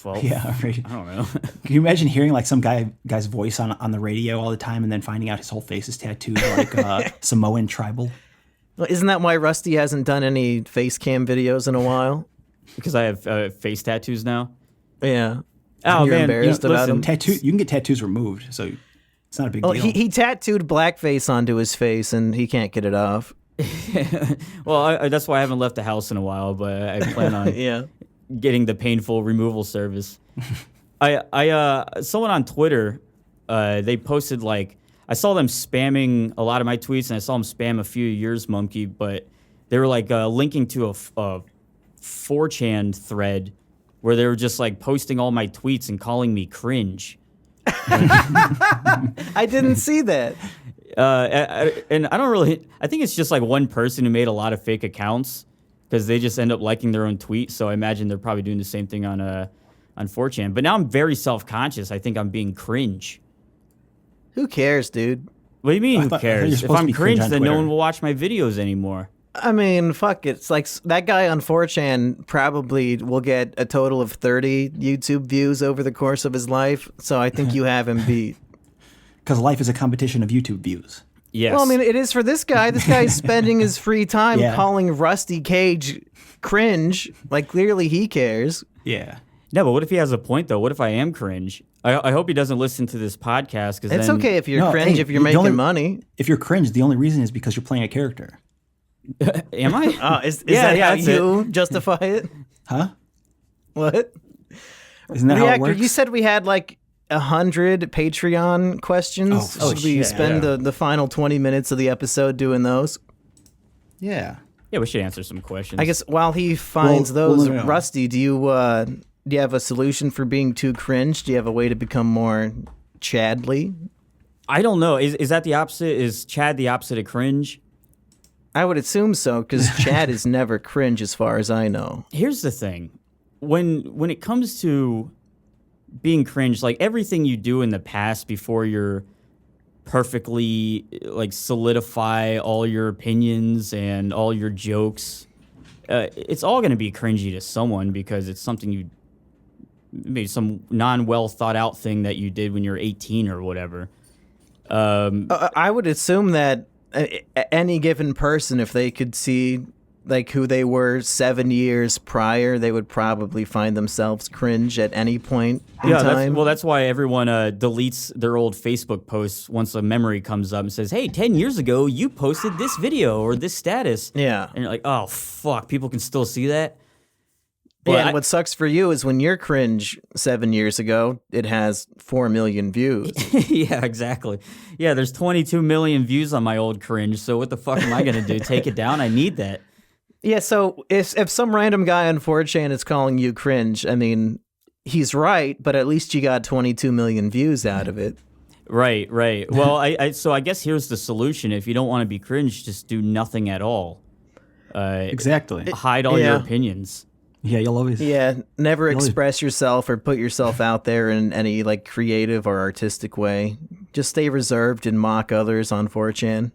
well, I don't know. Can you imagine hearing like some guy's voice on the radio all the time and then finding out his whole face is tattooed like Samoan tribal? Well, isn't that why Rusty hasn't done any face cam videos in a while? Because I have face tattoos now. Yeah. Oh, You're man, embarrassed about him. You can get tattoos removed, so it's not a big deal. He tattooed blackface onto his face, and he can't get it off. Well, that's why I haven't left the house in a while, but I plan on getting the painful removal service. Someone on Twitter, they posted like, I saw them spamming a lot of my tweets, and I saw them spam a few of yours, Monkey, but they were like linking to a 4chan thread where they were just like posting all my tweets and calling me cringe. I didn't see that. And I don't really, I think it's just like one person who made a lot of fake accounts because they just end up liking their own tweet. So I imagine they're probably doing the same thing on 4chan. But now I'm very self-conscious. I think I'm being cringe. Who cares, dude? What do you mean, who cares? If I'm cringe, then no one will watch my videos anymore. I mean, fuck it. It's like that guy on 4chan probably will get a total of 30 YouTube views over the course of his life. So I think you have him beat. Because life is a competition of YouTube views. Yes. Well, I mean, it is for this guy. This guy's spending his free time calling Rusty Cage cringe. Like, clearly he cares. Yeah. No, but what if he has a point, though? What if I am cringe? I hope he doesn't listen to this podcast. Cause it's okay if you're cringe, if you're making money. If you're cringe, the only reason is because you're playing a character. Am I? Oh, is that how you justify it? Huh? What? Isn't that Reactor, how it works? you said we had like 100 Patreon questions. Should we spend the final 20 minutes of the episode doing those? Yeah. Yeah, we should answer some questions. I guess while he finds those, Rusty, do you have a solution for being too cringe? Do you have a way to become more Chadly? I don't know. Is that the opposite? Is Chad the opposite of cringe? I would assume so, because Chad is never cringe as far as I know. Here's the thing. When it comes to being cringe, like everything you do in the past before you're perfectly like solidify all your opinions and all your jokes, it's all going to be cringy to someone because it's something maybe some non-well thought out thing that you did when you were 18 or whatever. I would assume that any given person, if they could see like who they were 7 years prior, they would probably find themselves cringe at any point in time. That's why everyone deletes their old Facebook posts once a memory comes up and says, hey, 10 years ago, you posted this video or this status. Yeah. And you're like, oh, fuck, people can still see that? But yeah, and what sucks for you is when you're cringe 7 years ago, it has 4 million views. Yeah, exactly. Yeah, there's 22 million views on my old cringe, so what the fuck am I going to do? Take it down? I need that. Yeah, so if some random guy on 4chan is calling you cringe, I mean, he's right, but at least you got 22 million views out of it. Right. Well, I guess here's the solution. If you don't want to be cringe, just do nothing at all. Exactly. Hide all your opinions. Yeah, you'll always... Yeah, never express yourself or put yourself out there in any like creative or artistic way. Just stay reserved and mock others on 4chan.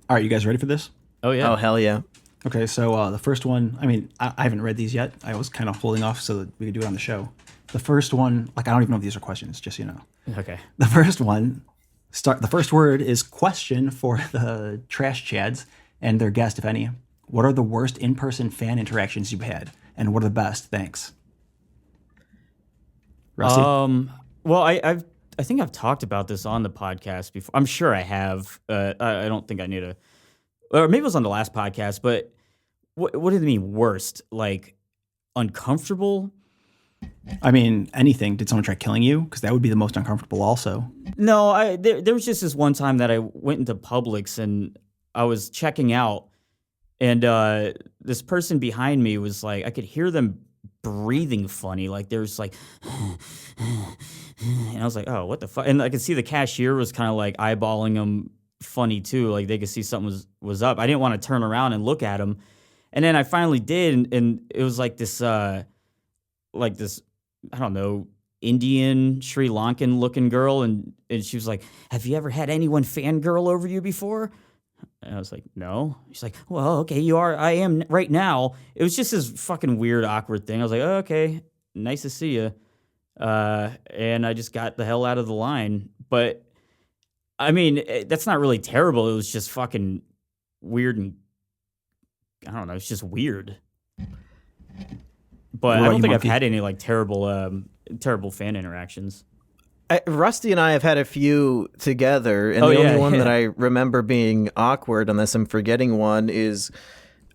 All right, you guys ready for this? Oh, yeah. Oh, hell yeah. Okay, so the first one, I mean, I haven't read these yet. I was kind of holding off so that we could do it on the show. The first one, like, I don't even know if these are questions, just so you know. Okay. The first one, the first word is question for the Trash Chads and their guest, if any. What are the worst in-person fan interactions you've had? And what are the best? Thanks. Rusty? Well, I think I've talked about this on the podcast before. I'm sure I have. I don't think I need to, or maybe it was on the last podcast. But what do they mean worst? Like uncomfortable? I mean, anything. Did someone try killing you? Because that would be the most uncomfortable also. No, there was just this one time that I went into Publix and I was checking out, and this person behind me was like, I could hear them breathing funny, like there's like, and I was like, oh, what the fuck? And I could see the cashier was kind of like eyeballing them funny too, like they could see something was up. I didn't want to turn around and look at him, and then I finally did, and it was like this, I don't know, Indian, Sri Lankan looking girl, and she was like, have you ever had anyone fangirl over you before? And I was like, no. She's like, well, okay, you are. I am right now. It was just this fucking weird, awkward thing. I was like, oh, okay, nice to see you. And I just got the hell out of the line. But, I mean, that's not really terrible. It was just fucking weird and, I don't know, it's just weird. But I don't think I've had any, like, terrible fan interactions. Rusty and I have had a few together, and the only one that I remember being awkward, unless I'm forgetting one, is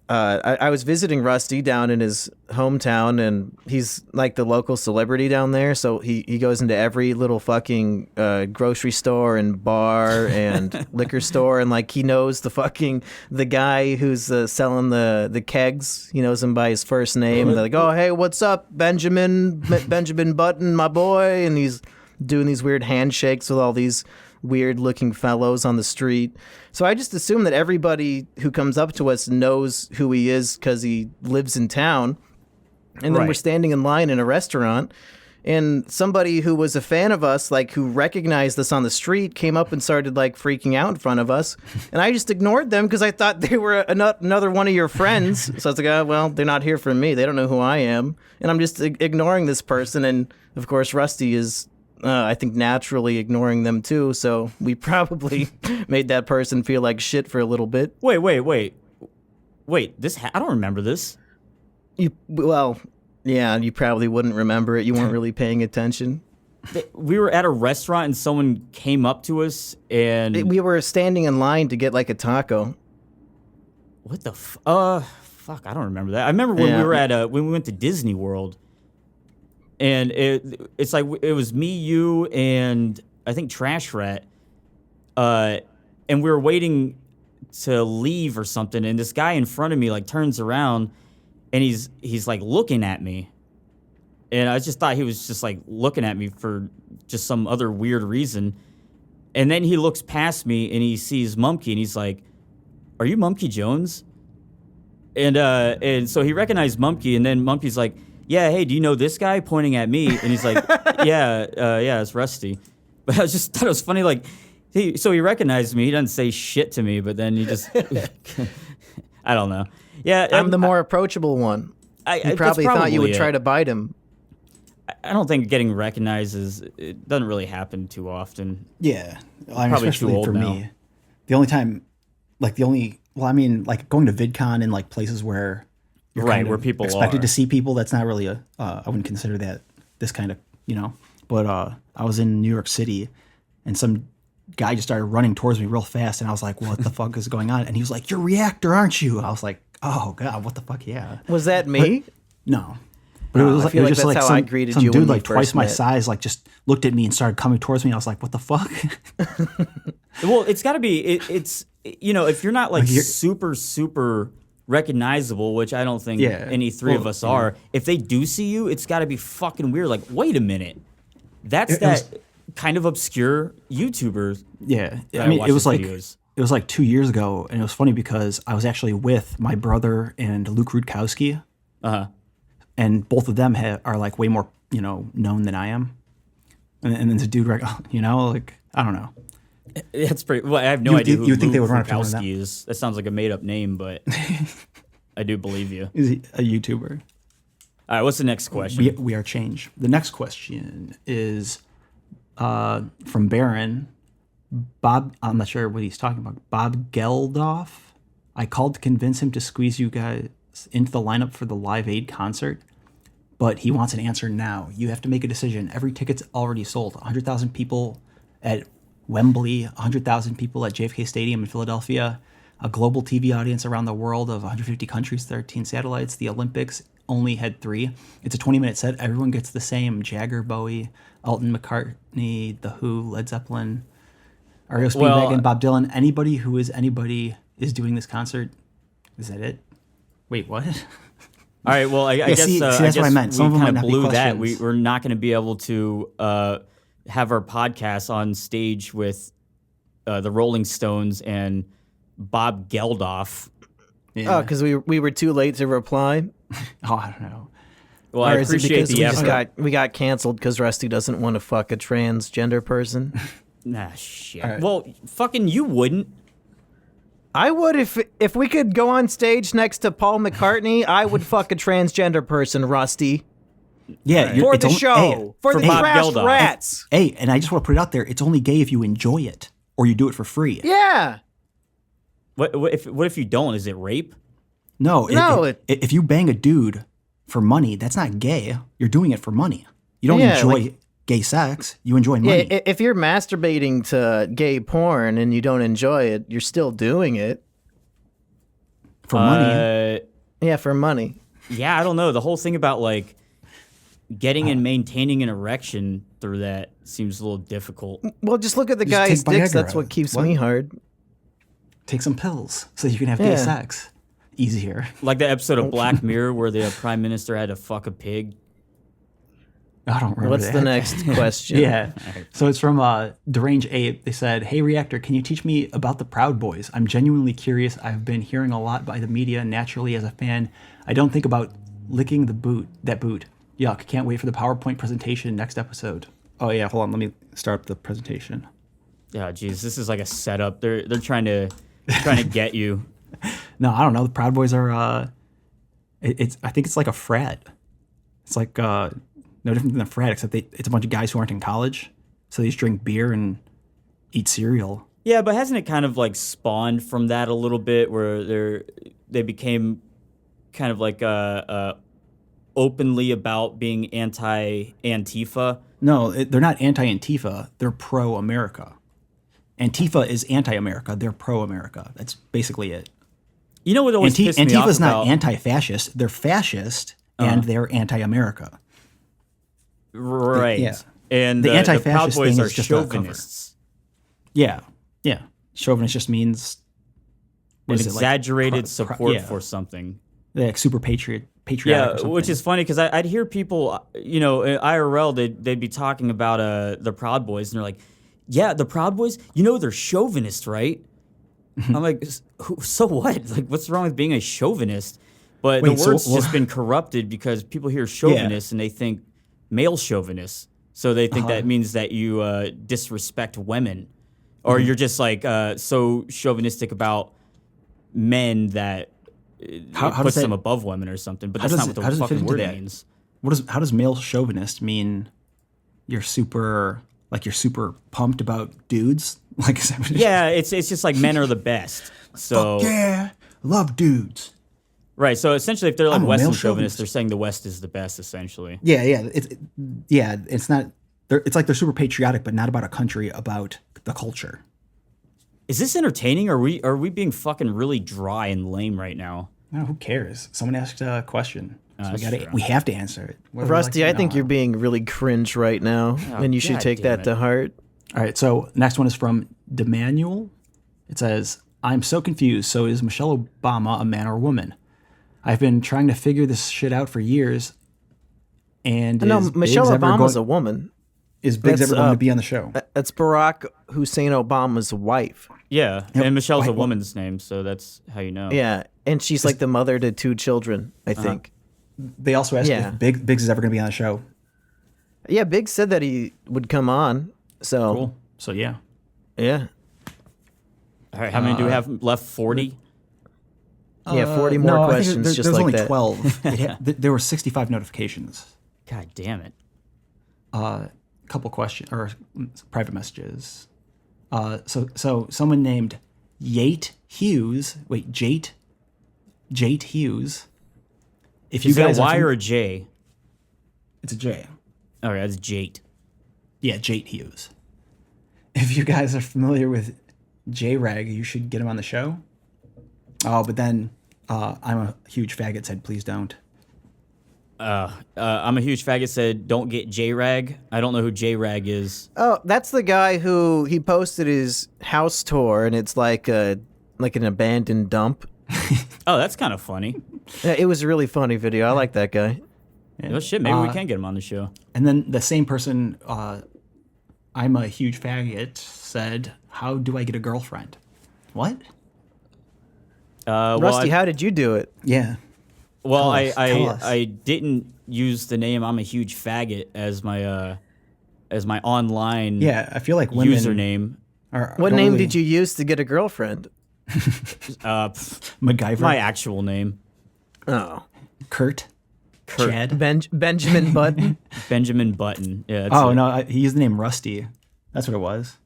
I was visiting Rusty down in his hometown, and he's like the local celebrity down there, so he goes into every little fucking grocery store and bar and liquor store, and like he knows the guy who's selling the kegs. He knows him by his first name. And they're like, oh, hey, what's up, Benjamin Button, my boy? And he's doing these weird handshakes with all these weird looking fellows on the street. So I just assume that everybody who comes up to us knows who he is because he lives in town. And then we're standing in line in a restaurant, and somebody who was a fan of us, like who recognized us on the street, came up and started like freaking out in front of us. And I just ignored them because I thought they were another one of your friends. So I was like, oh, well, they're not here for me. They don't know who I am. And I'm just ignoring this person. And of course, Rusty is I think naturally ignoring them too, so we probably made that person feel like shit for a little bit. Wait, I don't remember this. You probably wouldn't remember it. You weren't really paying attention. We were at a restaurant and someone came up to us and... We were standing in line to get like a taco. What the fuck, I don't remember that. I remember when we were at when we went to Disney World. And it's like it was me, you, and I think TrashRat, and we were waiting to leave or something. And this guy in front of me like turns around, and he's like looking at me, and I just thought he was just like looking at me for just some other weird reason. And then he looks past me and he sees Mumkey, and he's like, "Are you Mumkey Jones?" And so he recognized Mumkey, and then Mumkey's like, yeah, hey, do you know this guy? Pointing at me, and he's like, yeah, it's Rusty. But I just thought it was funny, like, he recognized me. He doesn't say shit to me, but then he just, I don't know. Yeah, I'm the more approachable one. He probably thought you would try to bite him. I don't think getting recognized it doesn't really happen too often. Yeah, probably especially too old for now. Me. The only time, like going to VidCon and like places where. You're where people expected to see people. That's not really I wouldn't consider that this kind of, But I was in New York City, and some guy just started running towards me real fast, and I was like, "What the fuck is going on?" And he was like, "You're Reactor, aren't you?" I was like, "Oh God, what the fuck? Yeah." Was that me? No. But it was like, that's how I greeted some you. Dude like twice my size, like just looked at me and started coming towards me. I was like, "What the fuck?" Well, it's got to be. It's if you're not like super recognizable, which I don't think any three of us are. If they do see you, it's got to be fucking weird. Like, wait a minute, that's kind of obscure YouTuber. Yeah, I mean, it was like 2 years ago, and it was funny because I was actually with my brother and Luke Rudkowski, and both of them are like way more known than I am, and then the dude, like I don't know. That's pretty. Well, I have no idea who you think they would run up to is. That sounds like a made up name, but I do believe you. Is he a YouTuber? All right, what's the next question? We are change. The next question is from Baron. Bob, I'm not sure what he's talking about. Bob Geldof. I called to convince him to squeeze you guys into the lineup for the Live Aid concert, but he wants an answer now. You have to make a decision. Every ticket's already sold. 100,000 people at Wembley, 100,000 people at JFK Stadium in Philadelphia, a global TV audience around the world of 150 countries, 13 satellites. The Olympics only had 3. It's a 20-minute set. Everyone gets the same. Jagger, Bowie, Elton, McCartney, The Who, Led Zeppelin, REO Speedwagon, Bob Dylan. Anybody who is anybody is doing this concert. Is that it? Wait, what? All right. Well, I guess that's what I meant. Some we of them kind might of not be blew that. questions. We're not going to be able to have our podcast on stage with the Rolling Stones and Bob Geldof. Yeah. Oh, because we were too late to reply. Oh, I don't know. Well, Or I is it appreciate because the effort. we got canceled because Rusty doesn't want to fuck a transgender person? Nah, shit. All right. Well, fucking you wouldn't. I would if we could go on stage next to Paul McCartney. I would fuck a transgender person, Rusty, Yeah, for it's the only- show, hey, for the Bob Trash Geldof. Rats. Hey, and I just want to put it out there. It's only gay if you enjoy it or you do it for free. Yeah. What if you don't? Is it rape? No, No, if you bang a dude for money, that's not gay. You're doing it for money. You don't Yeah, enjoy gay sex. You enjoy Yeah, money. if you're masturbating to gay porn and you don't enjoy it, you're still doing it. for money. Yeah, for money. Yeah, I don't know. The whole thing about like getting and maintaining an erection through that seems a little difficult. Well, just look at the Just guy's take dicks. Viagra. That's what keeps What? me hard. Take some pills so you can have gay Yeah. sex. Easier. Like the episode of Black Mirror where the prime minister had to fuck a pig. I don't remember What's that. the next question? Yeah. So it's from Deranged Ape. They said, "Hey, Reactor, can you teach me about the Proud Boys? I'm genuinely curious. I've been hearing a lot by the media. Naturally, as a fan, I don't think about licking that boot. Yuck. Can't wait for the PowerPoint presentation next episode." Oh, yeah. Hold on. Let me start up the presentation. Yeah, geez, this is like a setup. They're trying to get you. No, I don't know. The Proud Boys are, I think it's like a frat. It's like no different than a frat, except it's a bunch of guys who aren't in college. So they just drink beer and eat cereal. Yeah, but hasn't it kind of like spawned from that a little bit, where they became kind of like openly about being anti-Antifa? No, they're not anti-Antifa. They're pro-America. Antifa is anti-America. They're pro-America. That's basically it. You know what always pissed me off Antifa's not about... anti-fascist. They're fascist, and they're anti-America. Right. Yeah. And The the Proud anti-fascist Boys thing are is just a cover. chauvinists. Yeah. Chauvinist just means An what is it, like, exaggerated support yeah. for something. like super patriotic. Yeah, or something. which is funny because I'd hear people, IRL, they'd be talking about the Proud Boys, and they're like, yeah, the Proud Boys, they're chauvinist, right? I'm like, so what? Like, what's wrong with being a chauvinist? But Wait, the word's just been corrupted because people hear chauvinist and they think male chauvinist. So they think that means that you disrespect women. Or you're just like so chauvinistic about men that How puts does that- them above women or something. But how that's does not it- how what does the it fit fucking into word that? means. How does male chauvinist mean? You're super pumped about dudes. Like, is that what it is? Yeah, it's just like men are the best. So Fuck yeah, love dudes. right. So essentially, if they're like I'm a Western male chauvinists, chauvinist. they're saying the West is the best. Essentially, Yeah. It's not. It's like they're super patriotic, but not about a country, about the culture. is this entertaining? Or are we being fucking really dry and lame right now? No, who cares? Someone asked a question, so that's true. we have to answer it. whether we Rusty, like it I or think not. you're being really cringe right now, and you should God take damn that it. to heart. All right, so next one is from Demanuel. It says, "I'm so confused. So is Michelle Obama a man or a woman? I've been trying to figure this shit out for years. And No, is Michelle Biggs ever Obama's going- a woman. Is Biggs that's, ever going to be on the show? That's Barack Hussein Obama's wife. Yeah, and Michelle's a Why- woman's name, so that's how you know. Yeah, and she's like the mother to 2 children, I think. They also asked Yeah. if Biggs is ever going to be on the show. Yeah, Biggs said that he would come on. So, Cool. So yeah, yeah. All right, how many do we have left? 40. Yeah, 40 more no, questions there's just like only that. 12. There were 65 notifications. God damn it. Couple questions or private messages. So someone named Jate Hughes. Wait, Jate Hughes. If you Is it guys a Y or a J? it's a J. All right, that's Jate. Yeah, Jate Hughes. If you guys are familiar with Jrag, you should get him on the show. Oh, but then I'm a huge faggot said, please don't. I'm a huge faggot said, don't get Jrag. I don't know who Jrag is. Oh, that's the guy who he posted his house tour, and it's like an abandoned dump. Oh, that's kind of funny. Yeah, it was a really funny video. I like that guy. Oh, shit, maybe we can get him on the show. And then the same person, I'm a huge faggot, said, how do I get a girlfriend? What? Rusty, how did you do it? Yeah. Well, Tell us. I didn't use the name I'm a huge faggot as my online Yeah, I feel like women username. What name did you use to get a girlfriend? MacGyver? My actual name. Oh. Kurt? Chad? Benjamin Button? Benjamin Button. Yeah. That's Oh, it. no, he used the name Rusty. That's what it was.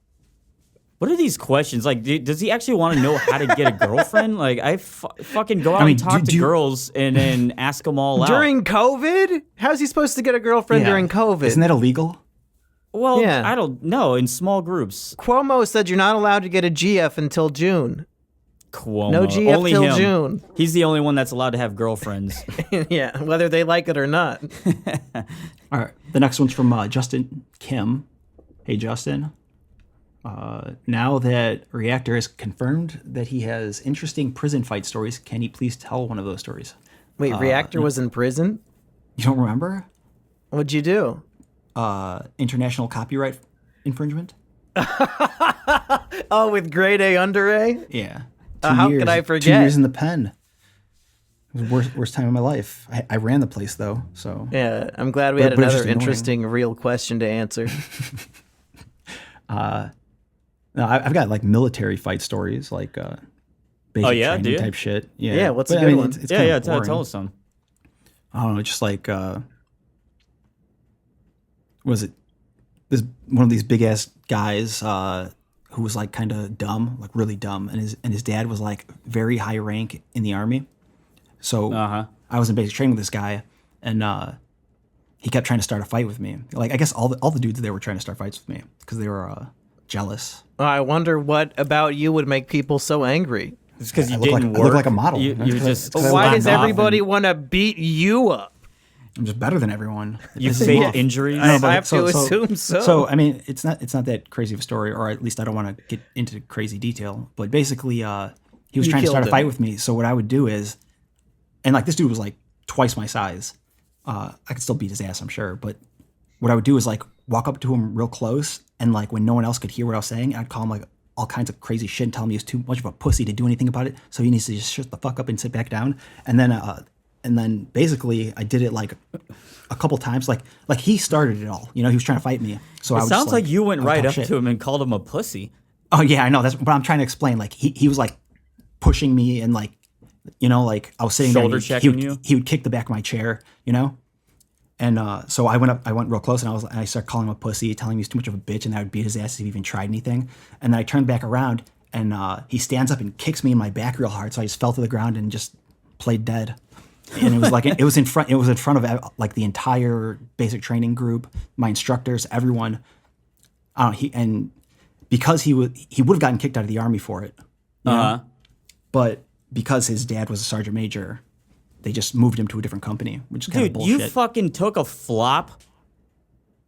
What are these questions? Like, does he actually want to know how to get a girlfriend? Like, I fucking go out and talk to girls and then ask them all out. During COVID? How's he supposed to get a girlfriend during COVID? Isn't that illegal? Well, Yeah. I don't know. In small groups. Cuomo said you're not allowed to get a GF until June. Cuomo. No GF Only till him. June. He's the only one that's allowed to have girlfriends. Yeah, whether they like it or not. All right. The next one's from Justin Kim. Hey, Justin. Now that Reactor has confirmed that he has interesting prison fight stories, can he please tell one of those stories? Wait, Reactor was in prison? You don't remember? What'd you do? International copyright infringement? Oh, with grade A under A? Yeah. How could I 2 forget? years in the pen. It was the worst time of my life. I ran the place, though, so... Yeah, I'm glad we had but it's another just annoying. interesting real question to answer. No, I've got, like, military fight stories, like basic yeah? Do training you? type shit. Yeah, Yeah, what's a But, good one? It's kind of Tell boring. us some. I don't know, just like was it this one of these big ass guys who was like kind of dumb, like really dumb, and his dad was like very high rank in the army. So I was in basic training with this guy, and he kept trying to start a fight with me. Like I guess all the dudes there were trying to start fights with me because they were jealous. I wonder what about you would make people so angry. It's because you I look didn't like, work. I look like a model. You just. Because I Why lock does off everybody and want to beat you up? I'm just better than everyone. You Pisses me fake off. injuries. I know, but I have to assume so. So I mean, it's not that crazy of a story, or at least I don't want to get into crazy detail. But basically, he was You trying to start killed a fight him. with me. So what I would do is, and like this dude was like twice my size. I could still beat his ass, I'm sure. But what I would do is like walk up to him real close, and like when no one else could hear what I was saying, I'd call him like all kinds of crazy shit and tell him he was too much of a pussy to do anything about it. So he needs to just shut the fuck up and sit back down. And then basically I did it like a couple times. Like he started it all. You know, he was trying to fight me. So I It was sounds just, like you went I would right talk up shit. to him and called him a pussy. Oh yeah, I know. That's what I'm trying to explain. Like he was like pushing me and like, you know, like I was sitting Shoulder there. checking you? He would kick the back of my chair, you know. And so I went real close, and I started calling him a pussy, telling him he's too much of a bitch, and I would beat his ass if he even tried anything. And then I turned back around, and he stands up and kicks me in my back real hard, so I just fell to the ground and just played dead. And it was like it was in front of like the entire basic training group, my instructors, everyone. And because he would have gotten kicked out of the army for it, you know? But because his dad was a sergeant major, they just moved him to a different company, which is kind of Dude, bullshit. you fucking took a flop.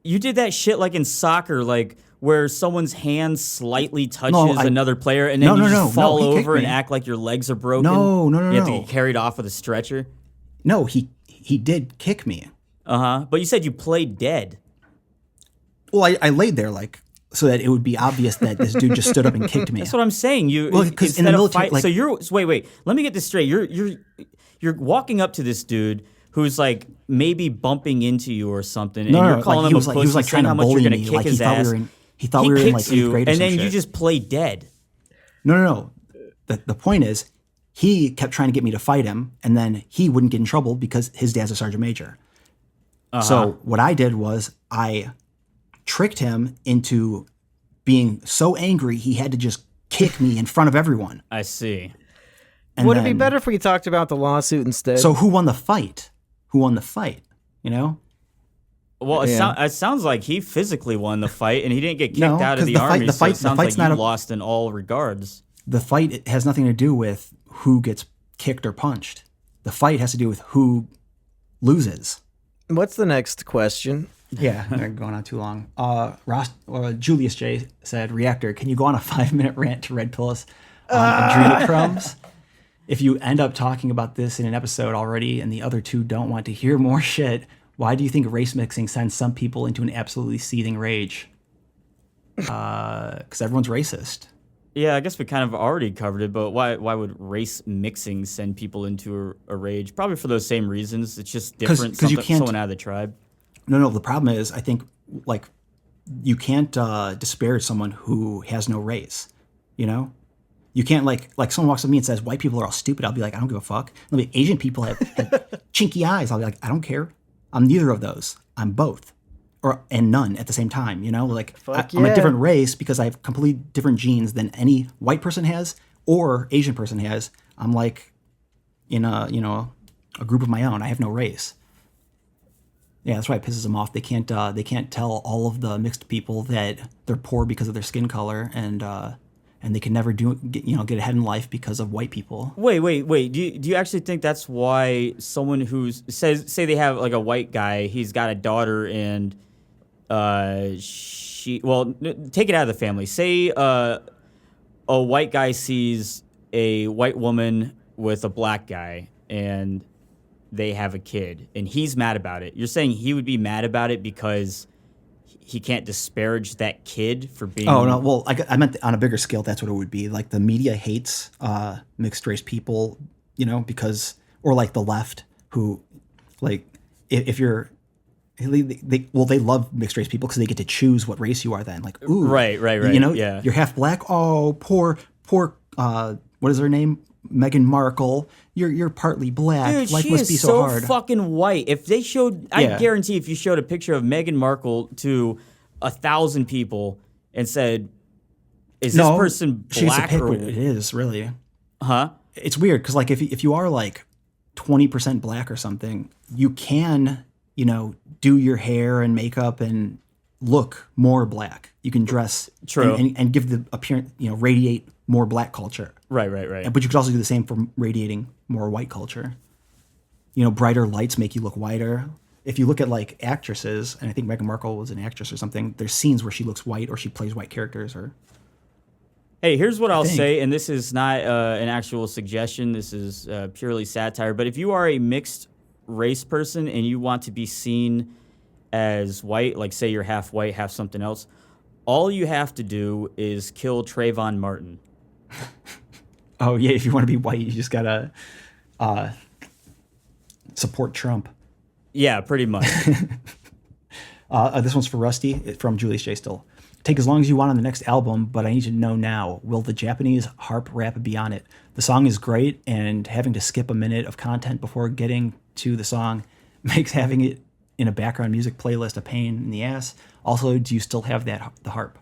You did that shit like in soccer, like where someone's hand slightly touches another player, and then you just fall he kicked over and me. act like your legs are broken. No. You have to get carried off with a stretcher. No, he did kick me. But you said you played dead. Well, I laid there like so that it would be obvious that this dude just stood up and kicked me. That's what I'm saying. Well, 'cause in the military, like- so you're wait. Let me get this straight. You're walking up to this dude who's like maybe bumping into you or something, and you're calling like, him a he pussy, was like saying trying to how much you're bully gonna me. kick Like his he thought ass. he thought we were in like kicks 8th you, grade or and some then you shit. just play dead. No. The point is, he kept trying to get me to fight him, and then he wouldn't get in trouble because his dad's a sergeant major. So what I did was I tricked him into being so angry he had to just kick me in front of everyone. I see. And Would it be better if we talked about the lawsuit instead? So who won the fight? Who won the fight? You know? Well, it sounds like he physically won the fight, and he didn't get kicked out of the army. So it sounds like you lost in all regards. The fight has nothing to do with who gets kicked or punched. The fight has to do with who loses. What's the next question? Yeah, they're going on too long. Julius J said, Reactor, can you go on a 5-minute rant to Red Pills on adrenochrome? If you end up talking about this in an episode already and the other two don't want to hear more shit, why do you think race mixing sends some people into an absolutely seething rage? Because everyone's racist. Yeah, I guess we kind of already covered it, but why would race mixing send people into a rage? Probably for those same reasons. It's just different. Someone out of the tribe. No. The problem is, I think, like, you can't disparage someone who has no race. You know, you can't like someone walks up to me and says white people are all stupid. I'll be like, I don't give a fuck. Like, Asian people have chinky eyes. I'll be like, I don't care. I'm neither of those. I'm both. And none at the same time, you know? Like, I'm a different race because I have completely different genes than any white person has or Asian person has. I'm like in a group of my own. I have no race. Yeah, that's why it pisses them off. They can't tell all of the mixed people that they're poor because of their skin color, and they can never get ahead in life because of white people. Wait. Do you actually think that's why someone who's say they have like a white guy, he's got a daughter and take it out of the family. Say a white guy sees a white woman with a black guy and they have a kid and he's mad about it. You're saying he would be mad about it because he can't disparage that kid for being... Oh, no. Well, I meant on a bigger scale, that's what it would be. Like, the media hates mixed race people, because... Or, like, the left, who, like, if you're... They love mixed race people because they get to choose what race you are then. Like, ooh. Right. Yeah. You're half black. Oh, poor, what is her name? Meghan Markle. You're partly black. Dude, life she must is be so hard. Fucking white. If they showed, I guarantee if you showed a picture of Meghan Markle to 1,000 people and said, is this person black or... It is, really. Huh? It's weird because, like, if you are, like, 20% black or something, you can... do your hair and makeup and look more black. You can dress and give the appearance, radiate more black culture. Right. But you could also do the same for radiating more white culture. Brighter lights make you look whiter. If you look at like actresses, and I think Meghan Markle was an actress or something, there's scenes where she looks white or she plays white characters. Or hey, here's what I'll say, and this is not an actual suggestion. This is purely satire. But if you are a mixed race person and you want to be seen as white, like say you're half white, half something else, all you have to do is kill Trayvon Martin. Oh yeah, if you want to be white, you just gotta support Trump. Yeah, pretty much. This one's for Rusty from Julius J. Still. Take as long as you want on the next album, but I need to know now, will the Japanese harp rap be on it? The song is great, and having to skip a minute of content before getting to the song makes having it in a background music playlist a pain in the ass. Also, do you still have the harp?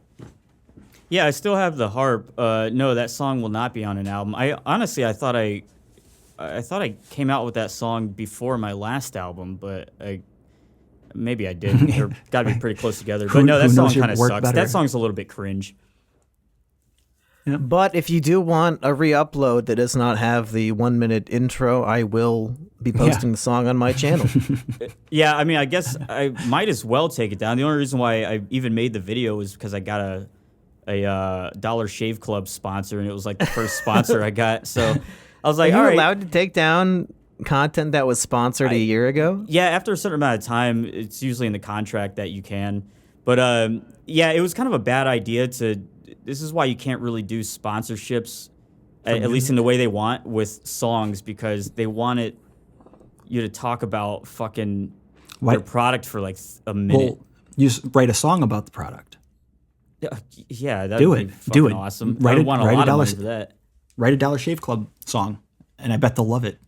Yeah, I still have the harp. No, that song will not be on an album. I thought I came out with that song before my last album, but maybe I didn't. They're got to be pretty close together. But no, that song kind of sucks. That song's a little bit cringe. Yeah. But if you do want a re-upload that does not have the 1-minute intro, I will be posting the song on my channel. Yeah, I mean, I guess I might as well take it down. The only reason why I even made the video is because I got a Dollar Shave Club sponsor, and it was like the first sponsor I got. So I was like, Are you all right. allowed to take down content that was sponsored a year ago? Yeah, after a certain amount of time, it's usually in the contract that you can. But yeah, it was kind of a bad idea to... This is why you can't really do sponsorships, at least in the way they want, with songs, because they want you to talk about fucking their product for like a minute. Well, you write a song about the product. Yeah, that would be fucking awesome. I would want a lot of money for that. Write a Dollar Shave Club song. and I bet they'll love it.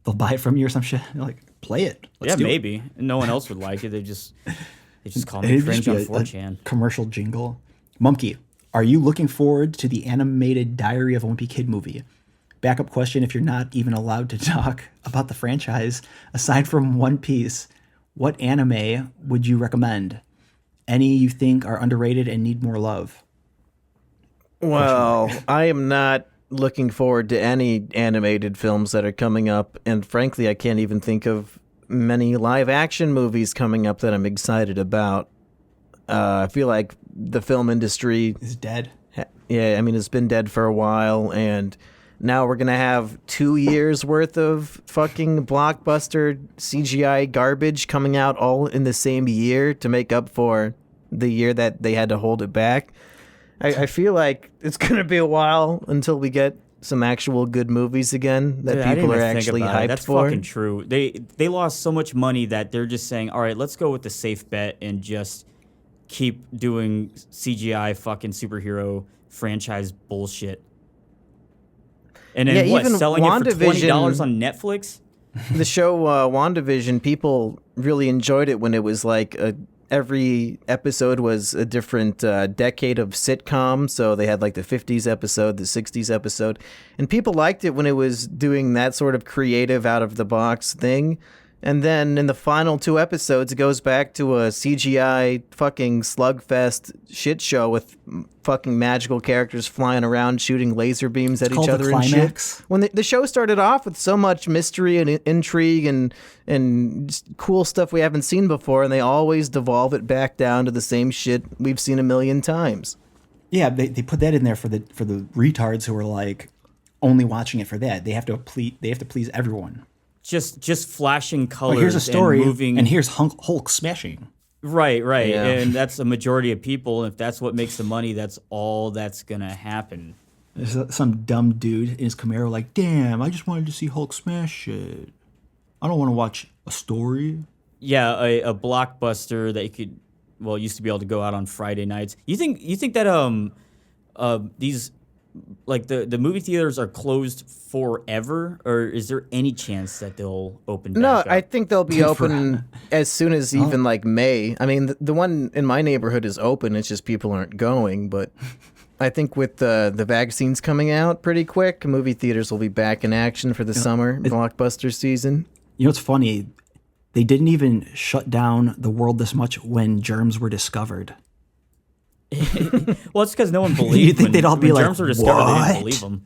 They'll buy it from you or some shit. They're like, play it. Let's do maybe. No one else would like it. They just call me cringe on 4chan. Commercial jingle. Mumkey, are you looking forward to the animated Diary of a Wimpy Kid movie? Backup question, if you're not even allowed to talk about the franchise, aside from One Piece, what anime would you recommend? Any you think are underrated and need more love? Well, I am not looking forward to any animated films that are coming up, and frankly, I can't even think of many live action movies coming up that I'm excited about. I feel like the film industry is dead. Yeah, I mean, it's been dead for a while, and now we're going to have 2 years worth of fucking blockbuster CGI garbage coming out all in the same year to make up for the year that they had to hold it back. I feel like it's going to be a while until we get some actual good movies again that people are actually hyped That's for. fucking true. They lost so much money that they're just saying, all right, let's go with the safe bet and just keep doing CGI fucking superhero franchise bullshit. And then even selling it for $20 on Netflix? The show WandaVision, people really enjoyed it when it was like every episode was a different decade of sitcom. So they had like the 50s episode, the 60s episode. And people liked it when it was doing that sort of creative out-of-the-box thing. And then in the final 2 episodes, it goes back to a CGI fucking slugfest shit show with fucking magical characters flying around shooting laser beams at each other and shit. When the show started off with so much mystery and intrigue and just cool stuff we haven't seen before, and they always devolve it back down to the same shit we've seen a million times. Yeah, they put that in there for the retards who are like only watching it for that. They have to please everyone. Just flashing colors. Well, here's a story, and moving, and here's Hulk smashing. Right, yeah. And that's a majority of people. If that's what makes the money, that's all that's gonna happen. There's some dumb dude in his Camaro like, damn, I just wanted to see Hulk smash shit. I don't want to watch a story. Yeah, a blockbuster that you could, used to be able to go out on Friday nights. You think that these, like the movie theaters are closed forever, or is there any chance that they'll open back up? I think they'll be open as soon as even like May. I mean, the one in my neighborhood is open. It's just people aren't going. But I think with the vaccines coming out pretty quick, movie theaters will be back in action for the summer blockbuster season. You know what's funny? They didn't even shut down the world this much when germs were discovered. Well, it's because no one believed. You think they'd all be like, germs were discovered, what? they didn't believe them.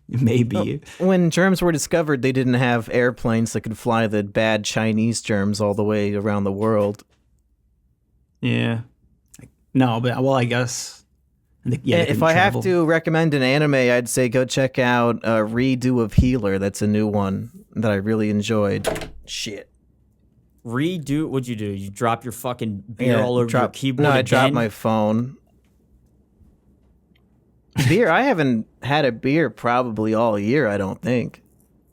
Maybe. When germs were discovered, they didn't have airplanes that could fly the bad Chinese germs all the way around the world. Yeah. No, but I guess. If I have to recommend an anime, I'd say go check out Redo of Healer. That's a new one that I really enjoyed. Shit. Redo? What'd you do? You drop your fucking beer all over your keyboard? No, I again? dropped my phone. Beer? I haven't had a beer probably all year, I don't think.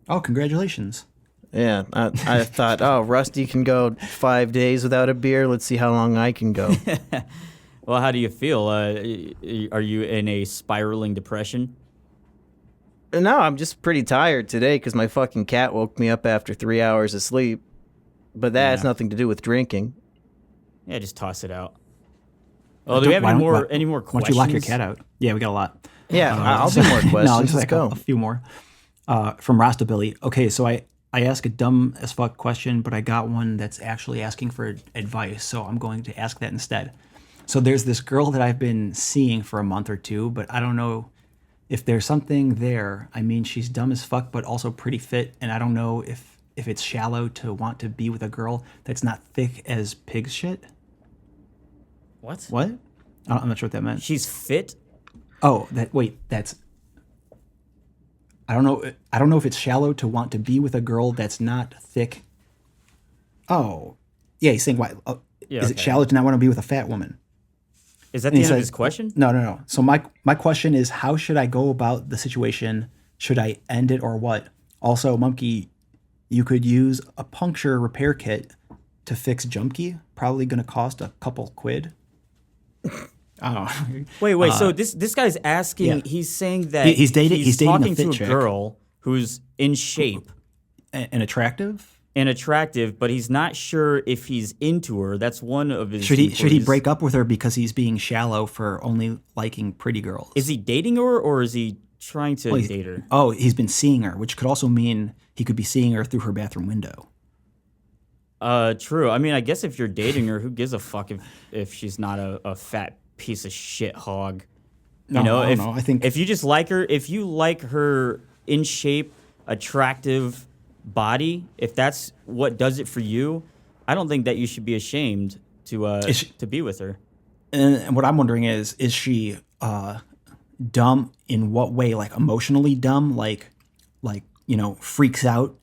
Oh, congratulations. Yeah, I thought, Rusty can go 5 days without a beer. Let's see how long I can go. Well, how do you feel? Are you in a spiraling depression? No, I'm just pretty tired today because my fucking cat woke me up after 3 hours of sleep. But that has nothing to do with drinking. Yeah, just toss it out. Oh, do we have any more questions? Why don't you lock your cat out? Yeah, we got a lot. Yeah, I'll do more questions. No, just Let's go. A few more. From Rasta Billy. Okay, so I asked a dumb as fuck question, but I got one that's actually asking for advice, so I'm going to ask that instead. So there's this girl that I've been seeing for a month or two, but I don't know if there's something there. I mean, she's dumb as fuck, but also pretty fit, and I don't know if it's shallow to want to be with a girl that's not thick as pig shit. What? I'm not sure what that meant. She's fit? Oh, that's... I don't know if it's shallow to want to be with a girl that's not thick. Oh. Yeah, he's saying, why? Is it shallow to not want to be with a fat woman? Is that the end of his question? No. So my question is, how should I go about the situation? Should I end it or what? Also, Monkey, you could use a puncture repair kit to fix Jumpkey. Probably going to cost a couple quid. Oh, Wait. So this guy's asking. Yeah. He's saying that He's dating talking a fit to a chick. girl who's in shape and attractive. and attractive, but he's not sure if he's into her. That's one of his. Should he inquiries. break up with her because he's being shallow for only liking pretty girls? Is he dating her or is he trying to date her? Oh, he's been seeing her, which could also mean he could be seeing her through her bathroom window. True. I mean, I guess if you're dating her, who gives a fuck if she's not a fat piece of shit hog? No, You know, I don't know. I think if you just like her, if you like her in shape, attractive body, if that's what does it for you, I don't think that you should be ashamed to be with her. and what I'm wondering is she dumb in what way? Like emotionally dumb, like freaks out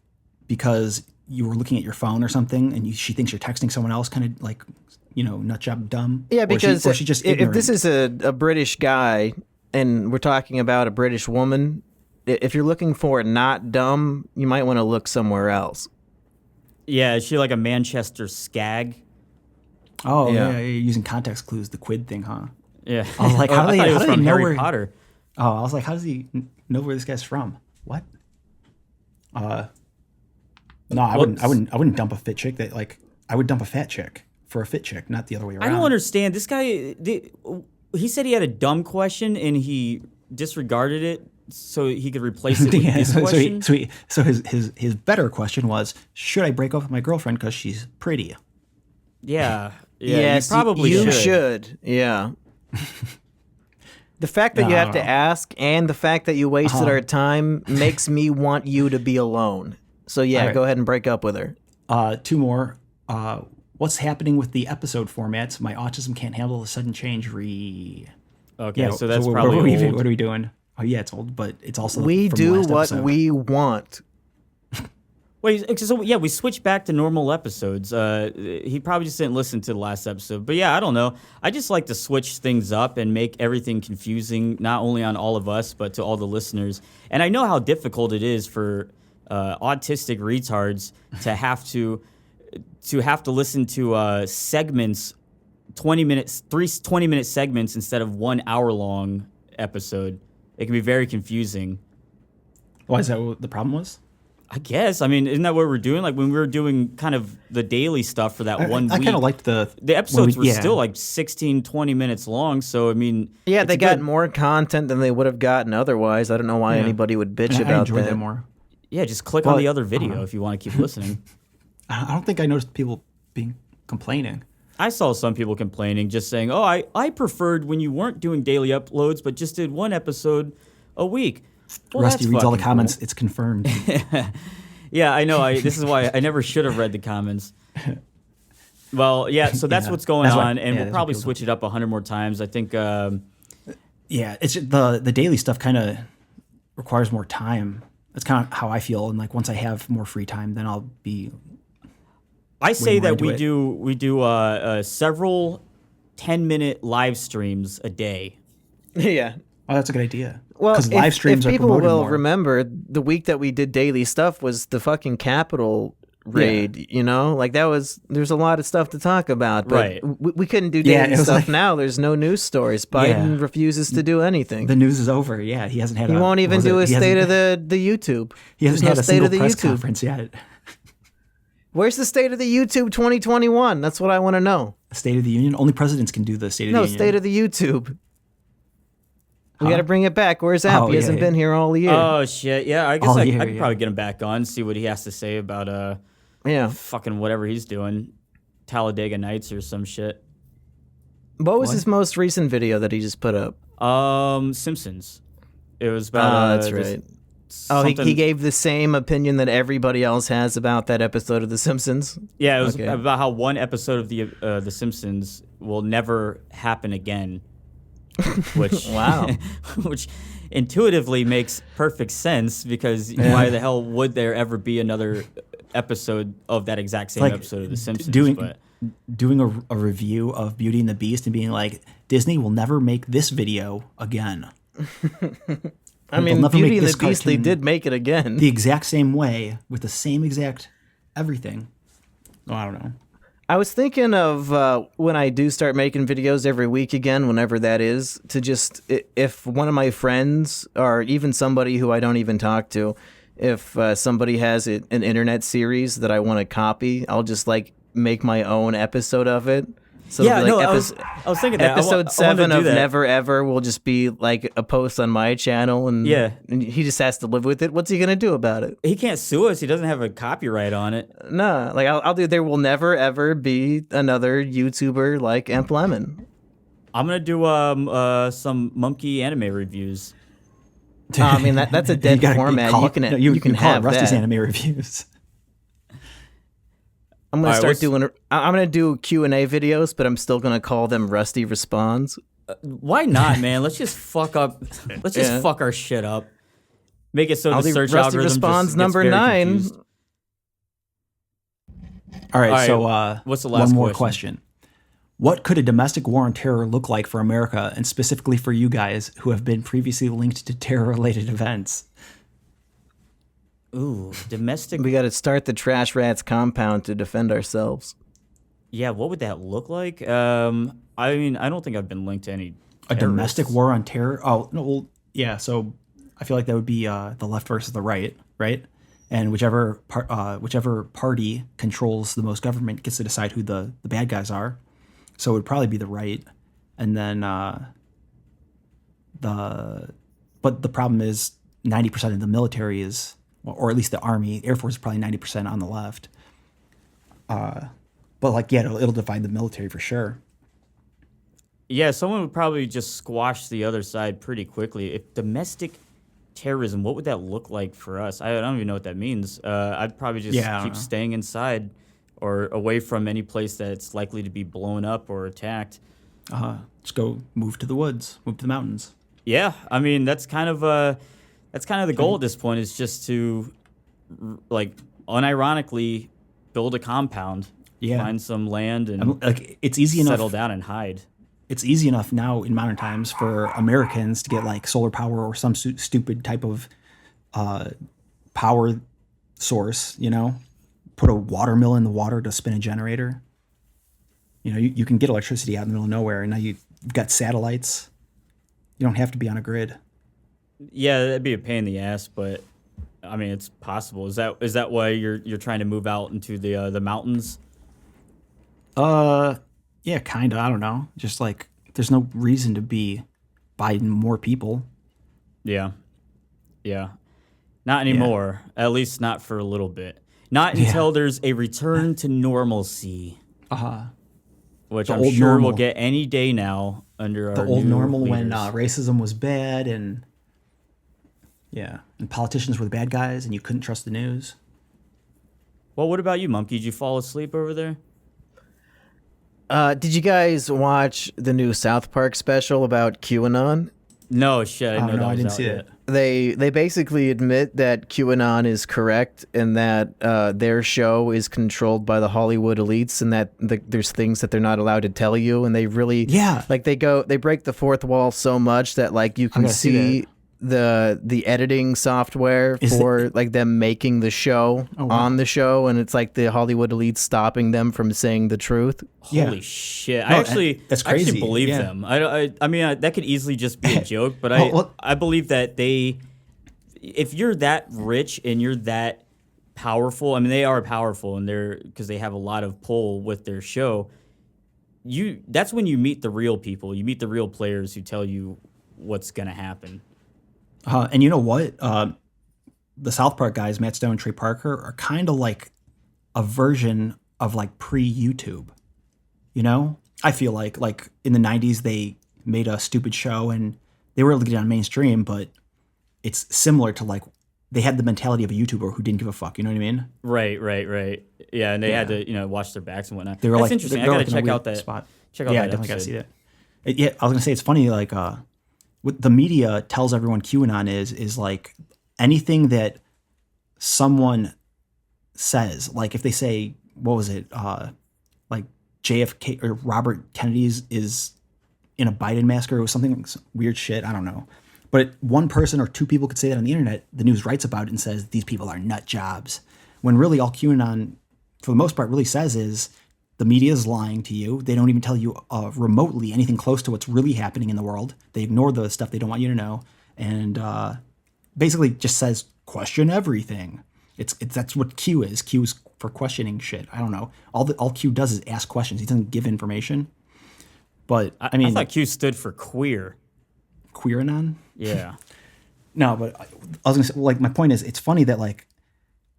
because you were looking at your phone or something, and she thinks you're texting someone else, kind of like nut job dumb. Yeah, because or she just if ignorant. this is a British guy and we're talking about a British woman, if you're looking for not dumb, you might want to look somewhere else. Yeah, is she like a Manchester skag? Oh Yeah. yeah, you're using context clues, the quid thing, huh? Yeah. I was like, Oh, how do I they, thought it how was do they from know Harry where? Potter. Oh, I was like, how does he know where this guy's from? What? No, I wouldn't dump a fit chick. I would dump a fat chick for a fit chick, not the other way around. I don't understand. This guy, he said he had a dumb question and he disregarded it so he could replace it with this question. So his better question was, should I break up with my girlfriend because she's pretty? Yeah. Yes, you probably you should. should. Yeah. The fact that you have to ask and the fact that you wasted our time makes me want you to be alone. So yeah, All right. go ahead and break up with her. Two more. What's happening with the episode formats? My autism can't handle the sudden change. Okay, so that's what probably are we, old. what are we doing? Oh yeah, it's old, but it's also We from the do last what episode. we want. Wait, so yeah, we switched back to normal episodes. He probably just didn't listen to the last episode. But yeah, I don't know. I just like to switch things up and make everything confusing, not only on all of us, but to all the listeners. And I know how difficult it is for autistic retards to have to listen to segments, 20-minute segments instead of 1 hour long episode. It can be very confusing. Why is that what the problem was? I guess. I mean, isn't that what we're doing? Like when we were doing kind of the daily stuff for that 1 week. I kind of liked the episodes were still like 16, 20 minutes long. So, I mean. Yeah, it's they a got good- more content than they would have gotten otherwise. I don't know why anybody would bitch I about enjoyed that. that more. Yeah, just click on the other video if you want to keep listening. I don't think I noticed people complaining. I saw some people complaining, just saying, oh, I preferred when you weren't doing daily uploads, but just did one episode a week. Well, Rusty that's reads all the fucking comments. cool. It's confirmed. Yeah, I know. This is why I never should have read the comments. Well, yeah, so that's what's going That's what- on, and yeah, we'll that's probably what people switch it up 100 more times. I think, Yeah, it's just the daily stuff kind of requires more time. That's kind of how I feel. And like once I have more free time, then I'll be. I say more that into we do several 10-minute live streams a day. Yeah. Oh, that's a good idea. Well, because live streams if are people promoted will more. remember, the week that we did daily stuff was the fucking Capitol raid, you know? Like there's a lot of stuff to talk about, but Right. we couldn't do Yeah, daily it was stuff like- now. There's no news stories. Biden refuses to do anything. The news is over. Yeah, he hasn't had. He won't even do a He state hasn't- of the YouTube. He hasn't There's had no a state single of the press YouTube. conference yet. Where's the state of the YouTube 2021? That's what I want to know. State of the Union. Only presidents can do the State of No, the Union. state of the YouTube. We got to bring it back. Where's App? Oh, He hasn't yeah. been here all year. Oh, shit. Yeah, I guess All I year, could yeah. probably get him back on, see what he has to say about Yeah. fucking whatever he's doing. Talladega Nights or some shit. What was his most recent video that he just put up? Simpsons. It was about. That's this- right. Oh, he something- gave the same opinion that everybody else has about that episode of The Simpsons. Yeah, it was Okay. about how one episode of the Simpsons will never happen again. Which Wow. which intuitively makes perfect sense because why the hell would there ever be another episode of that exact same Like, episode of The Simpsons? doing a review of Beauty and the Beast and being like, Disney will never make this video again. I mean, never Beauty make and this the Beast, they cartoon did make it again. the exact same way with the same exact everything. Oh, I don't know. I was thinking of when I do start making videos every week again, whenever that is, to just, if one of my friends or even somebody who I don't even talk to, if somebody has an internet series that I want to copy, I'll just like make my own episode of it. So Yeah, like no, I was thinking that. episode I 7 wanted to of do that. Never Ever will just be like a post on my channel, and Yeah. and he just has to live with it. What's he gonna do about it? He can't sue us. He doesn't have a copyright on it. Nah, like I'll do. There will never ever be another YouTuber like Emp Lemon. I'm gonna do some monkey anime reviews. I mean that's a dead format. You can call have it Rusty's that. anime reviews. I'm gonna All right, start doing. I'm gonna do Q&A videos, but I'm still gonna call them Rusty Responds. Why not, man? Let's just fuck up. Let's just fuck our shit up. Make it so I'll the do search Rusty algorithm Responds just number gets very 9. confused. All right, All right, so what's the last one more question? question. What could a domestic war on terror look like for America, and specifically for you guys who have been previously linked to terror-related events? Ooh, domestic. We got to start the TrashRats compound to defend ourselves. Yeah, what would that look like? I mean, I don't think I've been linked to any. A domestic terrorists. war on terror? Oh, no, well, yeah, so I feel like that would be the left versus the right? And whichever party controls the most government gets to decide who the bad guys are. So it would probably be the right. And then but the problem is 90% of the military is, or at least the Army, Air Force is probably 90% on the left. But like, yeah, it'll divide the military for sure. Yeah, someone would probably just squash the other side pretty quickly. If domestic terrorism, what would that look like for us? I don't even know what that means. I'd probably just keep staying inside or away from any place that's likely to be blown up or attacked. Just go move to the woods, move to the mountains. Yeah, I mean that's kind of the goal at this point, is just to like unironically build a compound, find some land, and like it's easy enough. Settle down and hide. It's easy enough now in modern times for Americans to get like solar power or some stupid type of power source, put a water mill in the water to spin a generator. You can get electricity out in the middle of nowhere, and now you've got satellites. You don't have to be on a grid. Yeah, that'd be a pain in the ass, but I mean, it's possible. Is that why you're trying to move out into the mountains? Yeah, kind of. I don't know. Just like there's no reason to be buying more people. Yeah. Not anymore. At least not for a little bit. Not until there's a return to normalcy. Which I'm sure we'll get any day now under our the old new normal leaders. when racism was bad and politicians were the bad guys and you couldn't trust the news. Well, what about you, Monkey? Did you fall asleep over there? Did you guys watch the new South Park special about QAnon? No, shit. I didn't know that I was didn't out see yet. it. They basically admit that QAnon is correct and that their show is controlled by the Hollywood elites, and that there's things that they're not allowed to tell you, and they really like they break the fourth wall so much that like you can see the editing software for like them making the show on the show, and it's like the Hollywood elites stopping them from saying the truth. Holy shit! No, I that's crazy. actually believe them. I mean, that could easily just be a joke, but I believe that if you're that rich and you're that powerful, I mean, they are powerful, and because they have a lot of pull with their show. That's when you meet the real people. You meet the real players who tell you what's gonna happen. And you know what? The South Park guys, Matt Stone and Trey Parker, are kind of like a version of like pre-YouTube. I feel like in the 90s they made a stupid show and they were able to get on mainstream, but it's similar to like they had the mentality of a YouTuber who didn't give a fuck. You know what I mean? Right. Yeah, and they had to watch their backs and whatnot. They were That's interesting. I gotta check out that spot. Check out I that definitely episode. gotta see that. Yeah, I was gonna say it's funny. Like, what the media tells everyone QAnon is like anything that someone says. Like if they say, what was it? Like JFK or Robert Kennedy is in a Biden mask, or it was something weird shit. I don't know. But one person or two people could say that on the internet. The news writes about it and says these people are nut jobs. When really all QAnon, for the most part, really says is the media is lying to you. They don't even tell you remotely anything close to what's really happening in the world. They ignore the stuff they don't want you to know, and basically just says question everything. It's that's what Q is. Q is for questioning shit. I don't know. All Q does is ask questions. He doesn't give information. But I mean, I thought Q stood for queer. Queeranon? Yeah. No, but I was gonna say, like, my point is, it's funny that like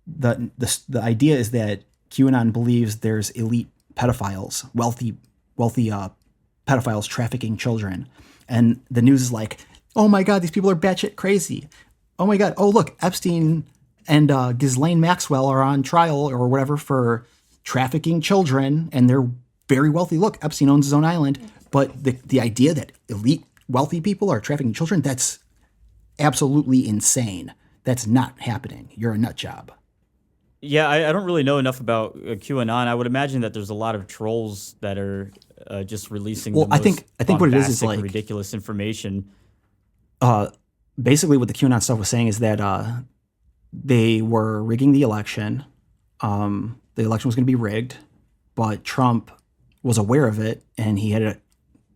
the idea is that QAnon believes there's elite pedophiles, wealthy pedophiles trafficking children, and the news is like, oh my god, these people are batshit crazy. Oh my god, oh look, Epstein and Ghislaine Maxwell are on trial or whatever for trafficking children, and they're very wealthy. Look, Epstein owns his own island. But the idea that elite wealthy people are trafficking children, that's absolutely insane. That's not happening. You're a nut job. Yeah, I don't really know enough about QAnon. I would imagine that there's a lot of trolls that are just releasing the most I think what it is like ridiculous information. Basically, what the QAnon stuff was saying is that they were rigging the election. The election was going to be rigged, but Trump was aware of it, and he had it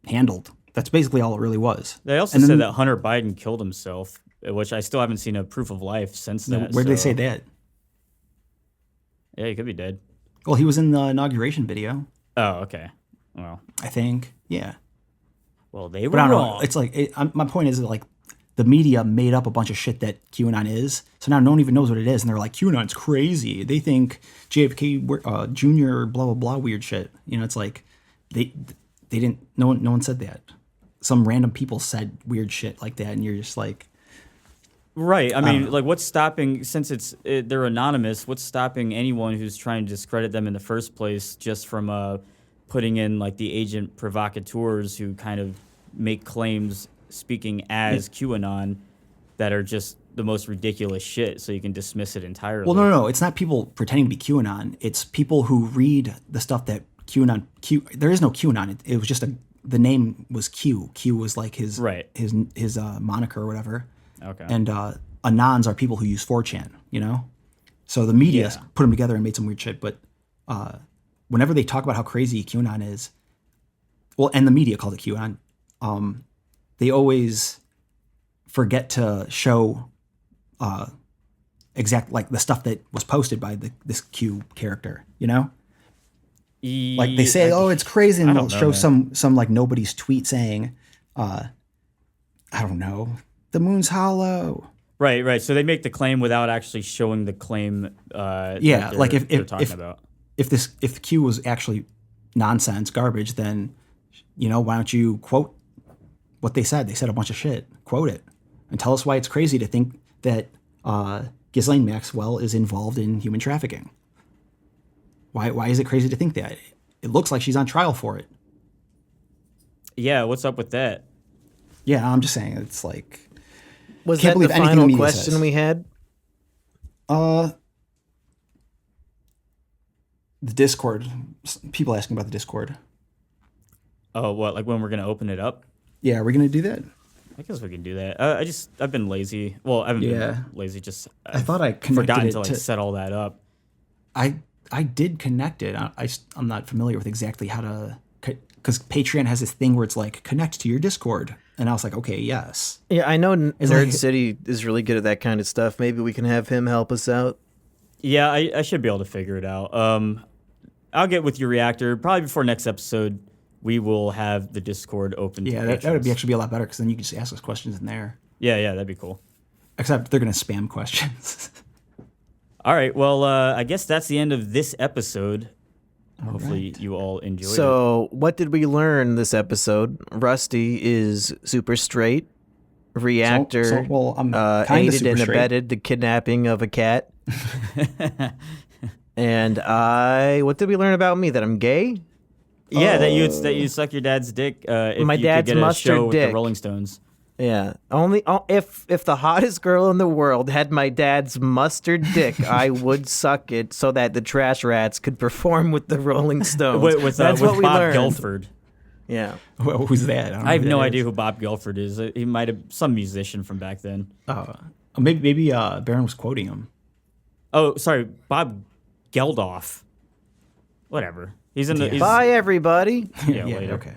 handled. That's basically all it really was. They also said that Hunter Biden killed himself, which I still haven't seen a proof of life since that. Where did they say that? Yeah, he could be dead. Well, he was in the inauguration video. Oh, okay. Well, I think, yeah. Well, they were but I don't wrong. know. It's like my point is that, like, the media made up a bunch of shit that QAnon is, so now no one even knows what it is, and they're like, QAnon's crazy. They think JFK Jr. blah blah blah weird shit. You know, it's like they didn't. No one said that. Some random people said weird shit like that, and you're just like, right. I mean, like, what's stopping? Since they're anonymous, what's stopping anyone who's trying to discredit them in the first place just from putting in like the agent provocateurs who kind of make claims speaking as QAnon that are just the most ridiculous shit, so you can dismiss it entirely. Well, no. It's not people pretending to be QAnon. It's people who read the stuff that QAnon. There is no QAnon. It was just the name was Q. Q was like his moniker or whatever. Okay. And Anons are people who use 4chan. You know, so the media put them together and made some weird shit. But whenever they talk about how crazy QAnon is, well, and the media called it QAnon. They always forget to show exact like the stuff that was posted by this Q character, you know? Like they say, oh, it's crazy, and they'll show some like nobody's tweet saying, I don't know, the moon's hollow. Right. So they make the claim without actually showing the claim. Like if Q was actually nonsense, garbage, then why don't you quote what they said? They said a bunch of shit. Quote it and tell us why it's crazy to think that Ghislaine Maxwell is involved in human trafficking. Why is it crazy to think that? It looks like she's on trial for it. Yeah, what's up with that? Yeah, I'm just saying, it's like, was that the final question we had? The Discord. People asking about the Discord. Oh, what? Like when we're gonna open it up? Yeah, are we gonna do that? I guess we can do that. I've been lazy. Well, I haven't been lazy. Just I thought I forgotten to set all that up. I did connect it. I'm not familiar with exactly how to, because Patreon has this thing where it's like connect to your Discord, and I was like, okay, yes. Yeah, I know Nerd City is really good at that kind of stuff. Maybe we can have him help us out. Yeah, I should be able to figure it out. I'll get with your Reactor probably before next episode. We will have the Discord open. Yeah, that would actually be a lot better, because then you can just ask us questions in there. Yeah, that'd be cool. Except they're going to spam questions. All right, well, I guess that's the end of this episode. Hopefully you all enjoyed it. So what did we learn this episode? Rusty is super straight. Reactor aided and abetted the kidnapping of a cat. And what did we learn about me? That I'm gay? Yeah, that you suck your dad's dick. If my you dad's could get a mustard show dick. With the Rolling Stones. Yeah, only if the hottest girl in the world had my dad's mustard dick, I would suck it so that the TrashRats could perform with the Rolling Stones. That's what we Bob learned. Gelford. Yeah. Well, who's that? I have no idea who Bob Gelford is. He might have some musician from back then. Maybe Baron was quoting him. Oh, sorry, Bob Geldof. Whatever. He's in the. Yeah. He's, Bye, everybody. Yeah, later. Okay.